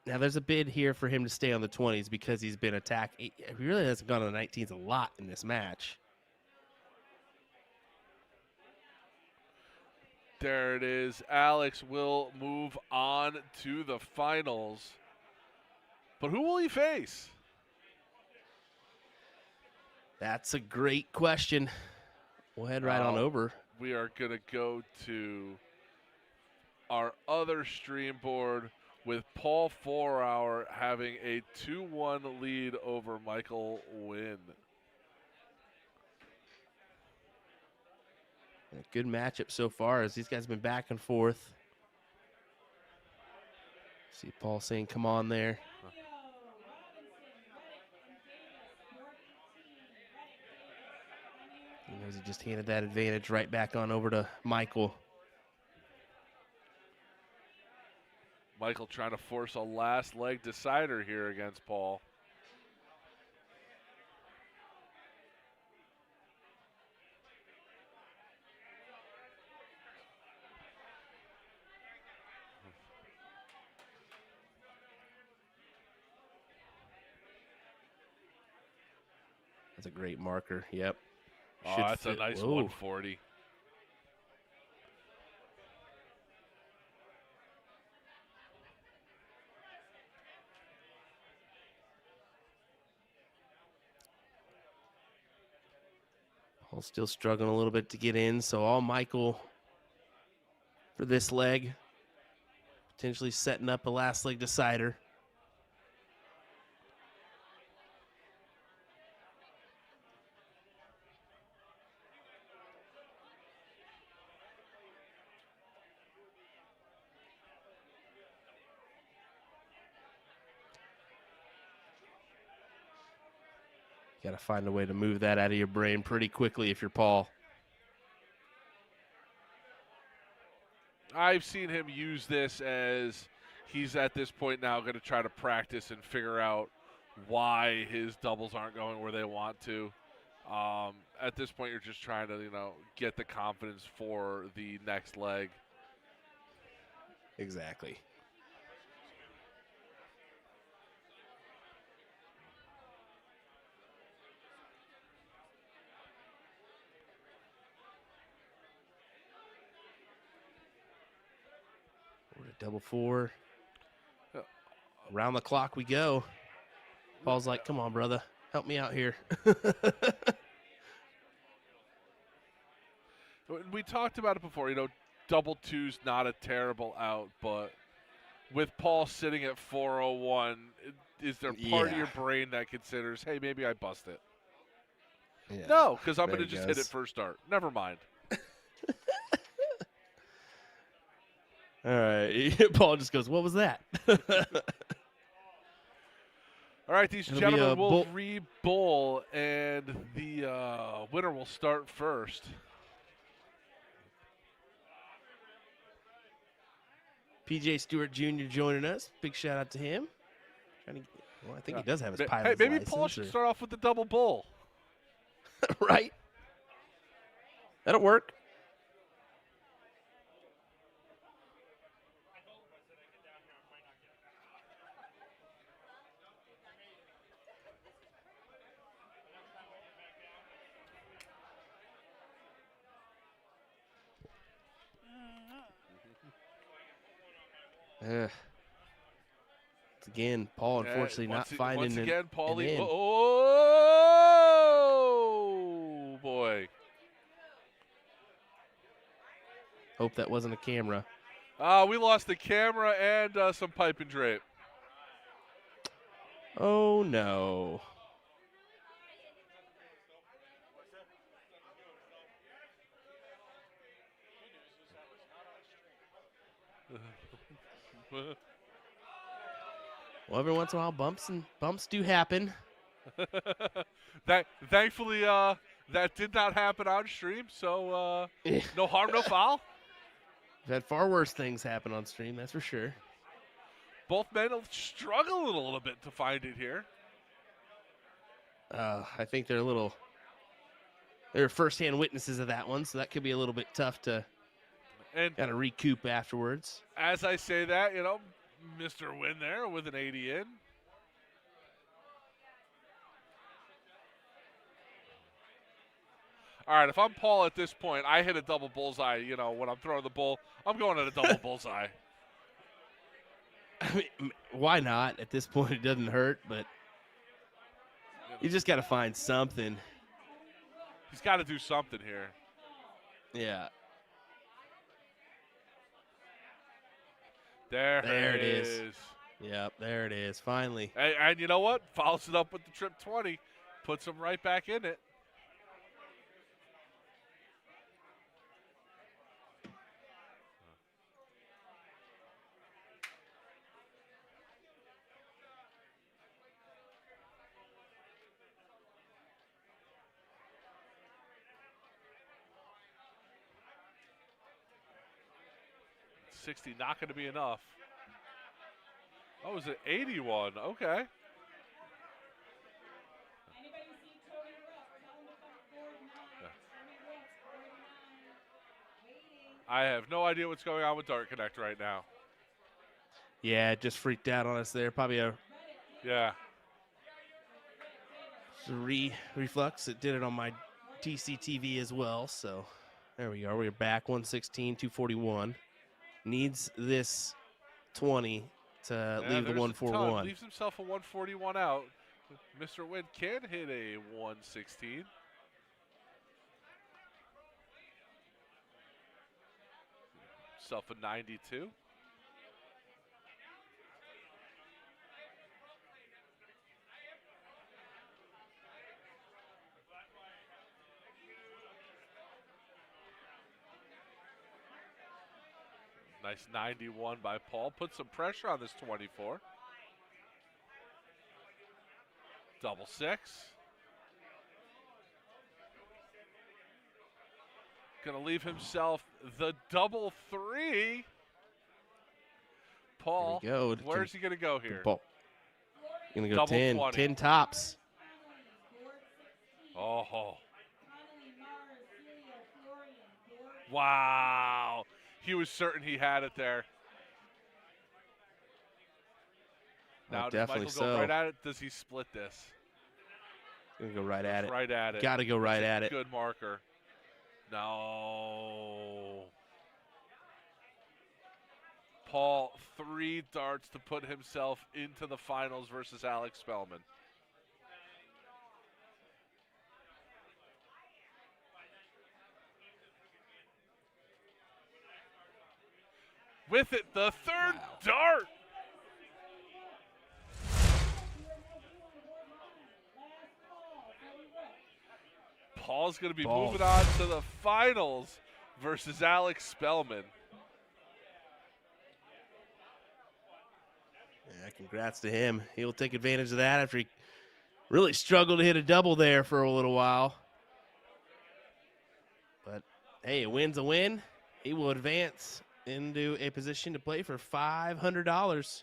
Now, there's a bid here for him to stay on the 20s because he's been attacked. He really hasn't gone on the 19s a lot in this match. There it is. Alex will move on to the finals. But who will he face? That's a great question. We'll head right on over. We are going to go to our other stream board with Paul 4-hour having a 2-1 lead over Michael Wynn. A good matchup so far as these guys have been back and forth. See Paul saying, come on there. He knows he just handed that advantage right back on over to Michael. Michael trying to force a last leg decider here against Paul. That's a great marker. Yep. Oh, Should that's a fit. nice Whoa. 140. Paul's still struggling a little bit to get in, so all Michael for this leg. Potentially setting up a last leg decider. Got to find a way to move that out of your brain pretty quickly if you're Paul. I've seen him use this as he's at this point now going to try to practice and figure out why his doubles aren't going where they want to. At this point, you're just trying to, get the confidence for the next leg. Exactly. We're at double four. Around the clock we go. Paul's like, come on, brother. Help me out here. We talked about it before, double two's not a terrible out, but with Paul sitting at 401, is there part of your brain that considers, hey, maybe I bust it? Yeah. No, because I'm There going to he just hit goes. it first start. Never mind. All right. Paul just goes, what was that? All right, these It'll be gentlemen a will re-bowl, and the winner will start first. PJ Stewart Jr. joining us. Big shout out to him. I think he does have his Hey, pilot's maybe license. Paul should start off with the double bull. Right? That'll work. Again, Paul unfortunately not finding once again, Paulie. an in. Oh boy! Hope that wasn't a camera. We lost the camera and some pipe and drape. Oh no! Well, every once in a while, bumps do happen. Thankfully, that did not happen on stream, so no harm, no foul. We've had far worse things happen on stream, that's for sure. Both men struggle a little bit to find it here. I think they're firsthand witnesses of that one, so that could be a little bit tough to And kind of recoup afterwards. as I say that, Mr. Win there with an 80 in. All right, if I'm Paul at this point, I hit a double bullseye. When I'm throwing the bull, I'm going at a double bullseye. I mean, why not? At this point, it doesn't hurt, but you just got to find something. He's got to do something here. Yeah. There There it it is. is. Yep, there it is. Finally. And you know what? Follows it up with the trip 20. Puts him right back in it. $60 not going to be enough. Oh, is it 81? Okay. I have no idea what's going on with Dart Connect right now. Yeah, it just freaked out on us there. Probably a Yeah. reflux. It did it on my TCTV as well. So there we go. We're back 116, 241. Needs this 20 to leave the 141. Leaves himself a 141 out. Mr. Wynn can hit a 116. Self a 92. Nice 91 by Paul. Put some pressure on this 24. Double six. Gonna leave himself the double three. Paul, where's he gonna go here? Paul. Gonna go Double 10, 20. 10 tops. Oh. Wow. He was certain he had it there. Now, does definitely Michael go right at it? Does he split this? Gonna go right at it. Right at it. Got to go right at it. Good marker. No. Paul, 3 darts to put himself into the finals versus Alex Spellman. With it, the third dart. Paul's going to be moving on to the finals versus Alex Spellman. Yeah, congrats to him. He'll take advantage of that after he really struggled to hit a double there for a little while. But, hey, a win's a win. He will advance into a position to play for $500.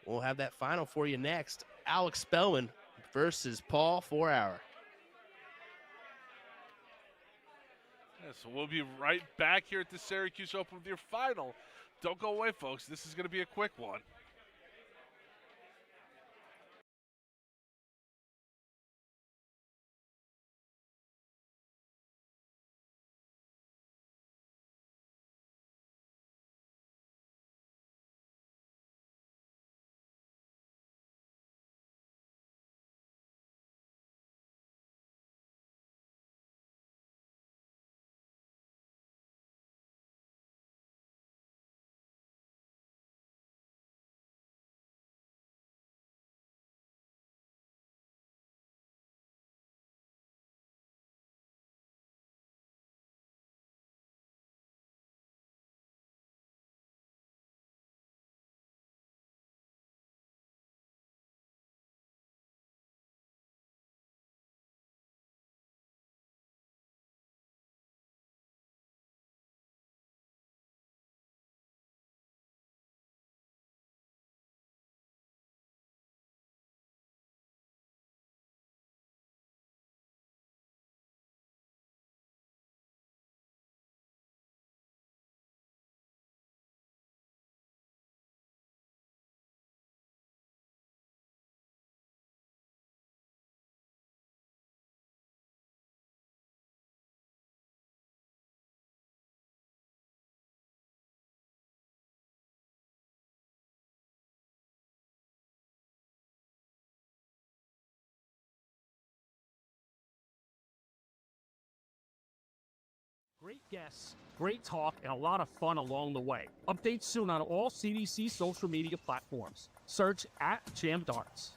We'll have that final for you next. Alex Spellman versus Paul 4-hour. Yeah, so we'll be right back here at the Syracuse Open with your final. Don't go away, folks. This is going to be a quick one. Great guests, great talk, and a lot of fun along the way. Updates soon on all CDC social media platforms. Search @JamDarts.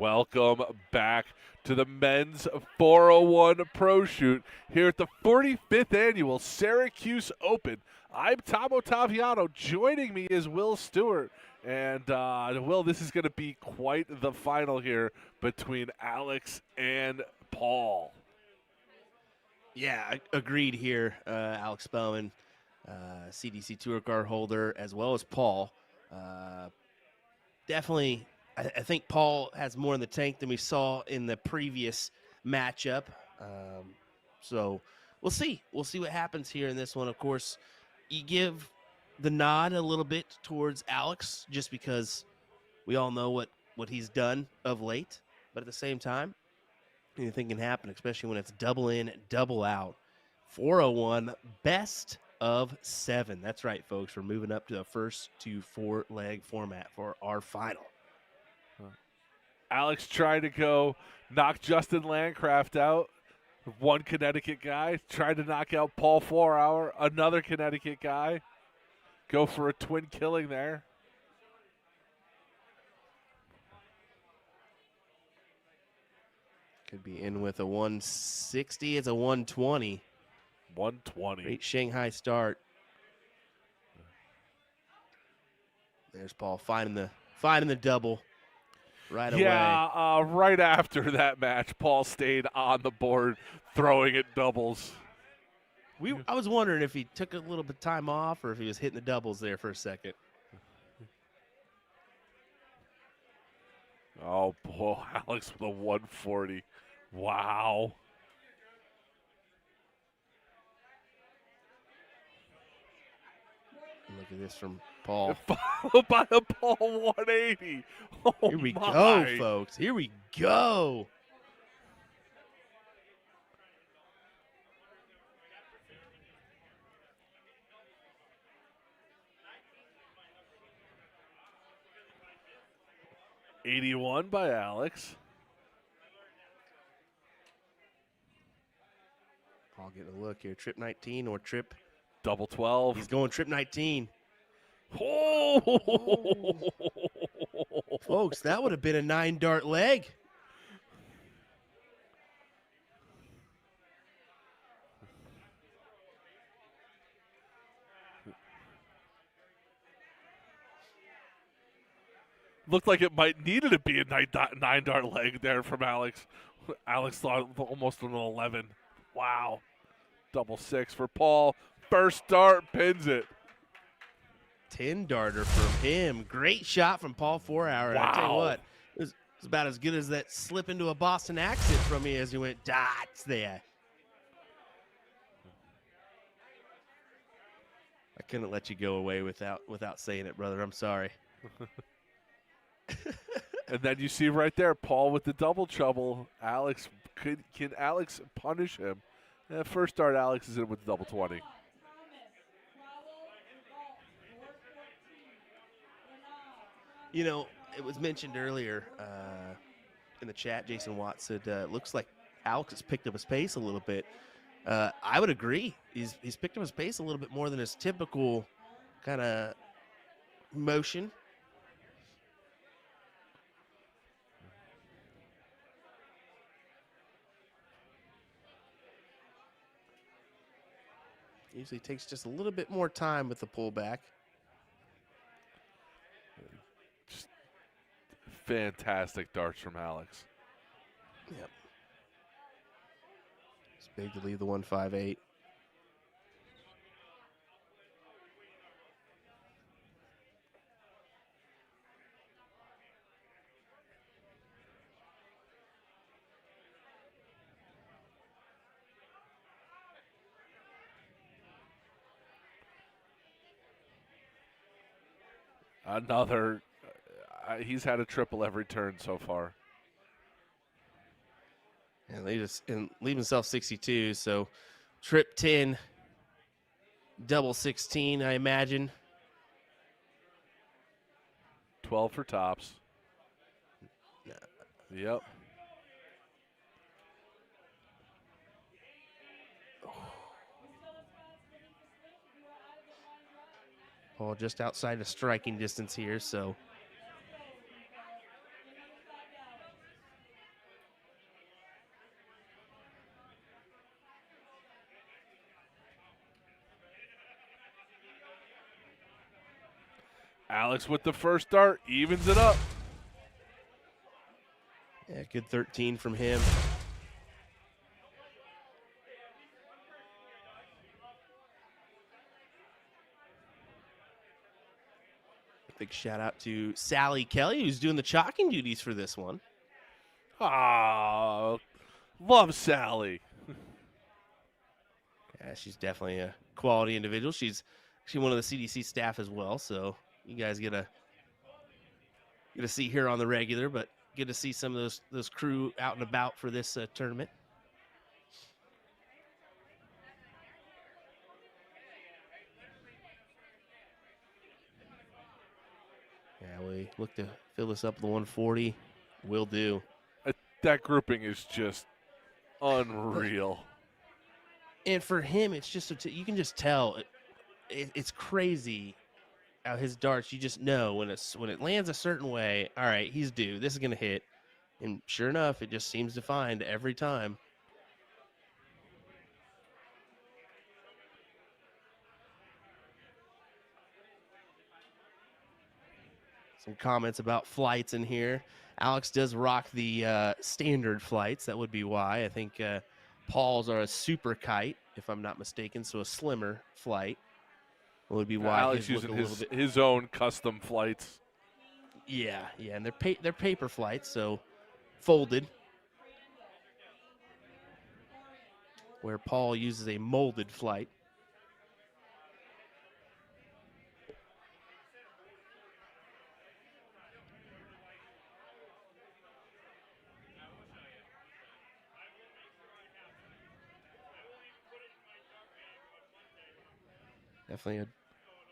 Welcome back to the men's 401 Pro Shoot here at the 45th annual Syracuse Open. I'm Tom Ottaviano. Joining me is Will Stewart. And Will, this is going to be quite the final here between Alex and Paul. Yeah, agreed here. Alex Spellman, CDC Tour Card holder, as well as Paul. Definitely, I think Paul has more in the tank than we saw in the previous matchup. So we'll see. We'll see what happens here in this one. Of course, you give the nod a little bit towards Alex just because we all know what he's done of late. But at the same time, anything can happen, especially when it's double in, double out. 401, best of 7. That's right, folks. We're moving up to the first to 4-leg format for our final. Alex trying to go knock Justin Landcraft out. One Connecticut guy. Trying to knock out Paul 4-Hour. Another Connecticut guy. Go for a twin killing there. Could be in with a 160. It's a 120. 120. Great Shanghai start. There's Paul finding the double right away. Yeah, right after that match, Paul stayed on the board throwing at doubles. I was wondering if he took a little bit of time off or if he was hitting the doubles there for a second. Oh, boy, Alex with a 140. Wow. Look at this from Paul. Followed by the Paul 180. Oh, Here we my. go, folks. Here we go. '81 by Alex. Paul getting a look here. Trip 19 or trip. Double 12. He's going trip 19. Oh! Folks, that would have been a 9-dart leg. Looked like it might needed to be a 9-dart leg there from Alex. Alex thought almost an 11. Wow. Double 6 for Paul. First dart pins it. 10-darter from him. Great shot from Paul 4-Hour. And I tell you Wow. what, it was about as good as that slip into a Boston accent from me as he went dots there. I couldn't let you go away without saying it, brother. I'm sorry. And then you see right there, Paul with the double trouble. Alex, can Alex punish him? First dart, Alex is in with the double 20. You know, it was mentioned earlier in the chat, Jason Watts said, looks like Alex has picked up his pace a little bit. I would agree. He's picked up his pace a little bit more than his typical kind of motion. Usually takes just a little bit more time with the pullback. Just fantastic darts from Alex. Yep. It's big to leave the 158. Another, he's had a triple every turn so far. And leave himself 62. So trip 10, double 16, I imagine. 12 for tops. Yep. Paul just outside of striking distance here, so Alex with the first dart evens it up. Yeah, good 13 from him. Big shout out to Sally Kelly, who's doing the chalking duties for this one. Ah, love Sally. Yeah, she's definitely a quality individual. She's actually one of the CDC staff as well, so you guys get to see her on the regular, but get to see some of those crew out and about for this tournament. Yeah, we look to fill this up with the 140. Will do. That grouping is just unreal. And for him, it's just you can just tell it's crazy how his darts. You just know when it lands a certain way. All right, he's due. This is gonna hit, and sure enough, it just seems to find every time. Some comments about flights in here. Alex does rock the standard flights. That would be why. I think Paul's are a super kite, if I'm not mistaken, so a slimmer flight would be why. Alex using his own custom flights. Yeah, and they're paper flights, so folded. Where Paul uses a molded flight. Definitely a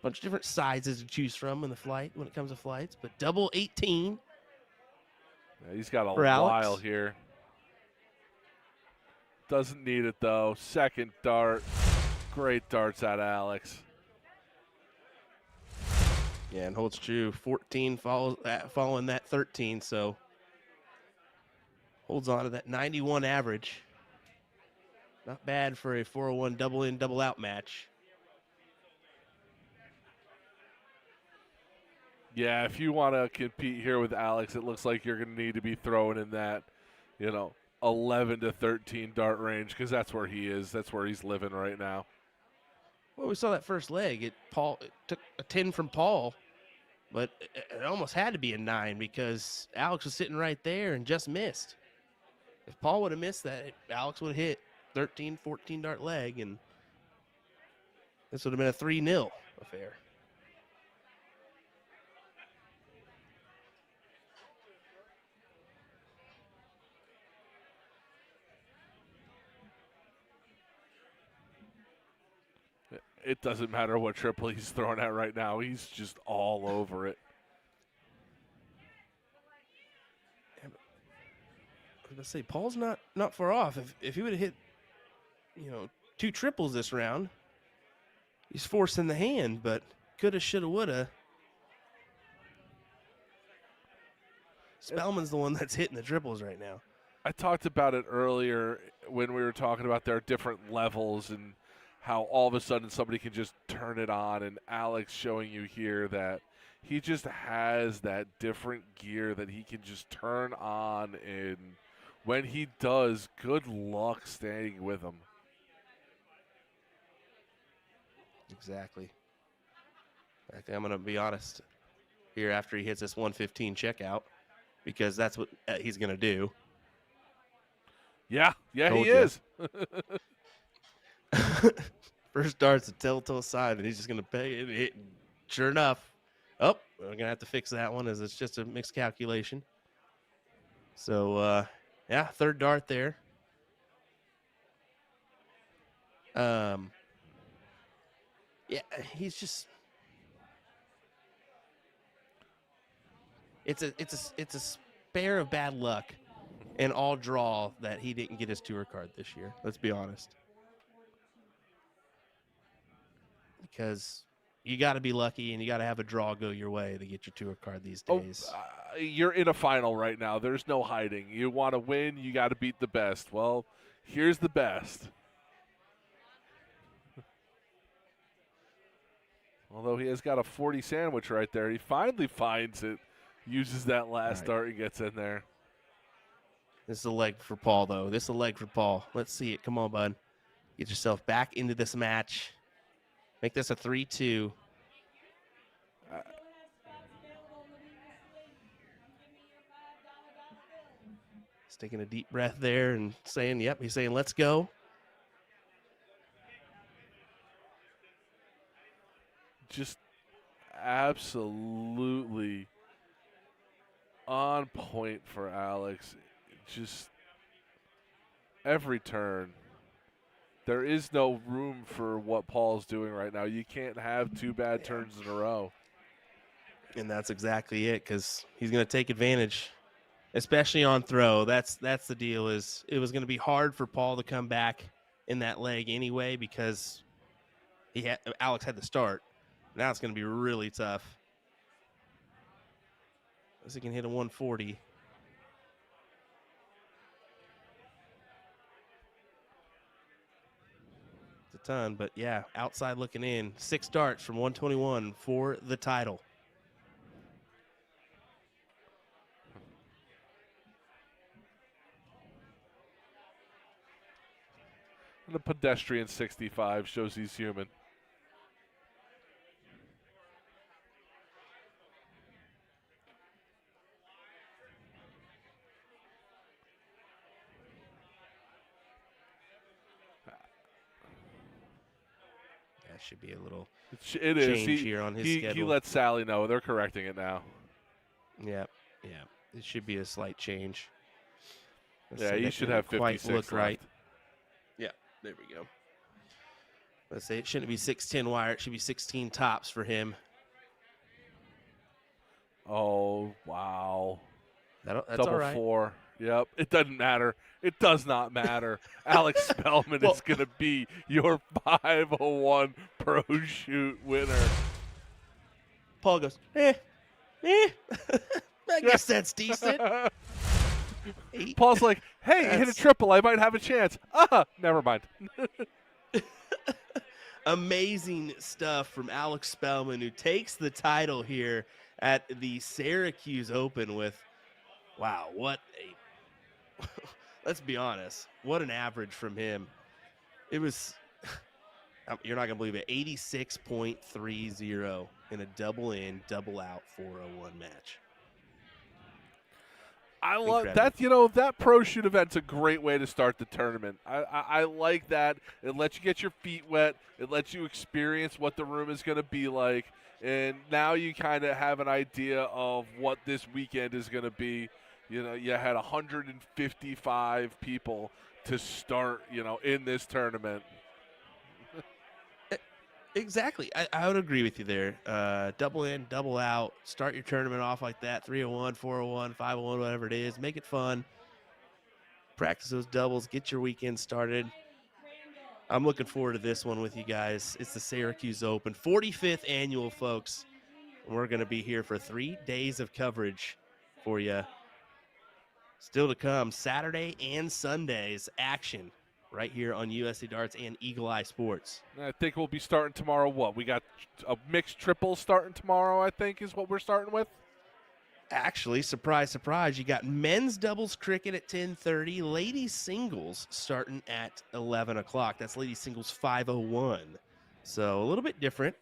bunch of different sizes to choose from in the flight when it comes to flights, but double 18. Yeah, he's got a for while Alex. here. Doesn't need it, though. Second dart. Great darts out of Alex. Yeah, and holds true. 14 following that 13, so holds on to that 91 average. Not bad for a 401 double in, double out match. Yeah, if you want to compete here with Alex, it looks like you're going to need to be throwing in that, 11 to 13 dart range, because that's where he is. That's where he's living right now. Well, we saw that first leg. It took a 10 from Paul, but it almost had to be a 9 because Alex was sitting right there and just missed. If Paul would have missed that, Alex would have hit 13, 14 dart leg, and this would have been a 3-0 affair. It doesn't matter what triple he's throwing at right now. He's just all over it. I was going to say, Paul's not far off. If he would have hit, 2 triples this round, he's forcing the hand, but coulda, shoulda, woulda. Spellman's the one that's hitting the triples right now. I talked about it earlier when we were talking about their different levels and how all of a sudden somebody can just turn it on, and Alex showing you here that he just has that different gear that he can just turn on, and when he does, good luck staying with him. Exactly. I'm going to be honest here after he hits this 115 checkout, because that's what he's going to do. Yeah, Told he ya. is. First dart's a telltale sign, and he's just going to pay it. Hit. Sure enough, we're going to have to fix that one as it's just a mixed calculation. So, third dart there. He's just. It's a spare of bad luck and all draw that he didn't get his tour card this year. Let's be honest. Because you got to be lucky and you got to have a draw go your way to get your tour card these days. You're in a final right now. There's no hiding. You want to win, you got to beat the best. Well, here's the best. Although he has got a 40 sandwich right there. He finally finds it, uses that last dart and gets in there. This is a leg for Paul, though. This is a leg for Paul. Let's see it. Come on, bud. Get yourself back into this match. Make this a 3-2. He's taking a deep breath there and saying, yep, he's saying, let's go. Just absolutely on point for Alex. Just every turn. There is no room for what Paul's doing right now. You can't have two bad turns in a row. And that's exactly it, because he's going to take advantage, especially on throw. That's the deal. Is it was going to be hard for Paul to come back in that leg anyway, because Alex had the start. Now it's going to be really tough. Unless he can hit a 140. It's a ton, but yeah, outside looking in. 6 darts from 121 for the title. And the pedestrian 65 shows he's human. That should be a little It is. change here on his schedule. He let Sally know. They're correcting it now. Yeah. It should be a slight change. Yeah, he should have 56 look left. right. Yeah, there we go. Let's say it shouldn't be 6'10" wire. It should be 16 tops for him. Oh, wow. That's Double all right. 4. Yep. It doesn't matter. It does not matter. Alex Spellman is going to be your 501 pro shoot winner. Paul goes, I guess that's decent. Paul's like, hey, hit a triple. I might have a chance. Never mind. Amazing stuff from Alex Spellman, who takes the title here at the Syracuse Open with, wow, what a, let's be honest, what an average from him. It was, you're not going to believe it, 86.30 in a double in, double out 401 match. I love that. You know, that pro shoot event's a great way to start the tournament. I like that. It lets you get your feet wet. It lets you experience what the room is going to be like. And now you kind of have an idea of what this weekend is going to be. You know, you had 155 people to start, in this tournament. Exactly. I would agree with you there. Double in, double out. Start your tournament off like that. 301, 401, 501, whatever it is. Make it fun. Practice those doubles. Get your weekend started. I'm looking forward to this one with you guys. It's the Syracuse Open. 45th annual, folks. And we're going to be here for 3 days of coverage for you. Still to come, Saturday and Sunday's action right here on USA Darts and Eagle Eye Sports. I think we'll be starting tomorrow. What? We got a mixed triple starting tomorrow, I think, is what we're starting with. Actually, surprise, surprise, you got men's doubles cricket at 10:30, ladies singles starting at 11 o'clock. That's ladies singles 501. So a little bit different,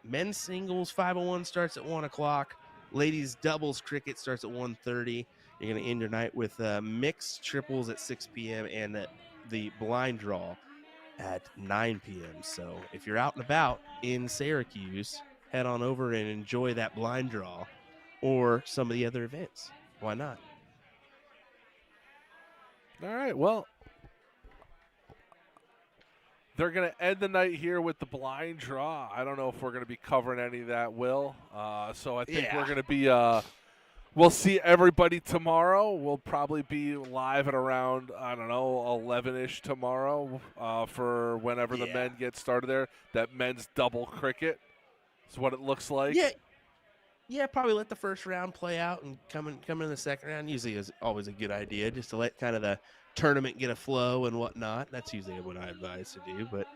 Men's singles 501 starts at 1 o'clock. Ladies doubles cricket starts at 1:30. You're going to end your night with mixed triples at 6 p.m. and the blind draw at 9 p.m. So if you're out and about in Syracuse, head on over and enjoy that blind draw or some of the other events. Why not? All right, well, they're going to end the night here with the blind draw. I don't know if we're going to be covering any of that, Will. So I think we're going to be we'll see everybody tomorrow. We'll probably be live at around, 11-ish tomorrow for whenever the men get started there. That men's double cricket is what it looks like. Yeah, probably let the first round play out and come in the second round. Usually is always a good idea just to let kind of the tournament get a flow and whatnot. That's usually what I advise to do. But,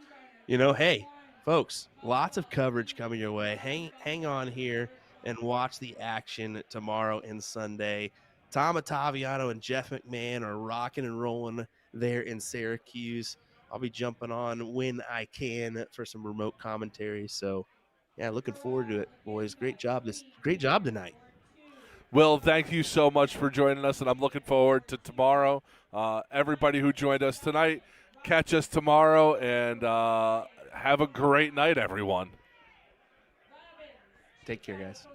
hey, folks, lots of coverage coming your way. Hang on here and watch the action tomorrow and Sunday. Tom Ottaviano and Jeff McMahon are rocking and rolling there in Syracuse. I'll be jumping on when I can for some remote commentary. So, yeah, looking forward to it, boys. Great job tonight. Will, thank you so much for joining us, and I'm looking forward to tomorrow. Everybody who joined us tonight, catch us tomorrow, and have a great night, everyone. Take care, guys.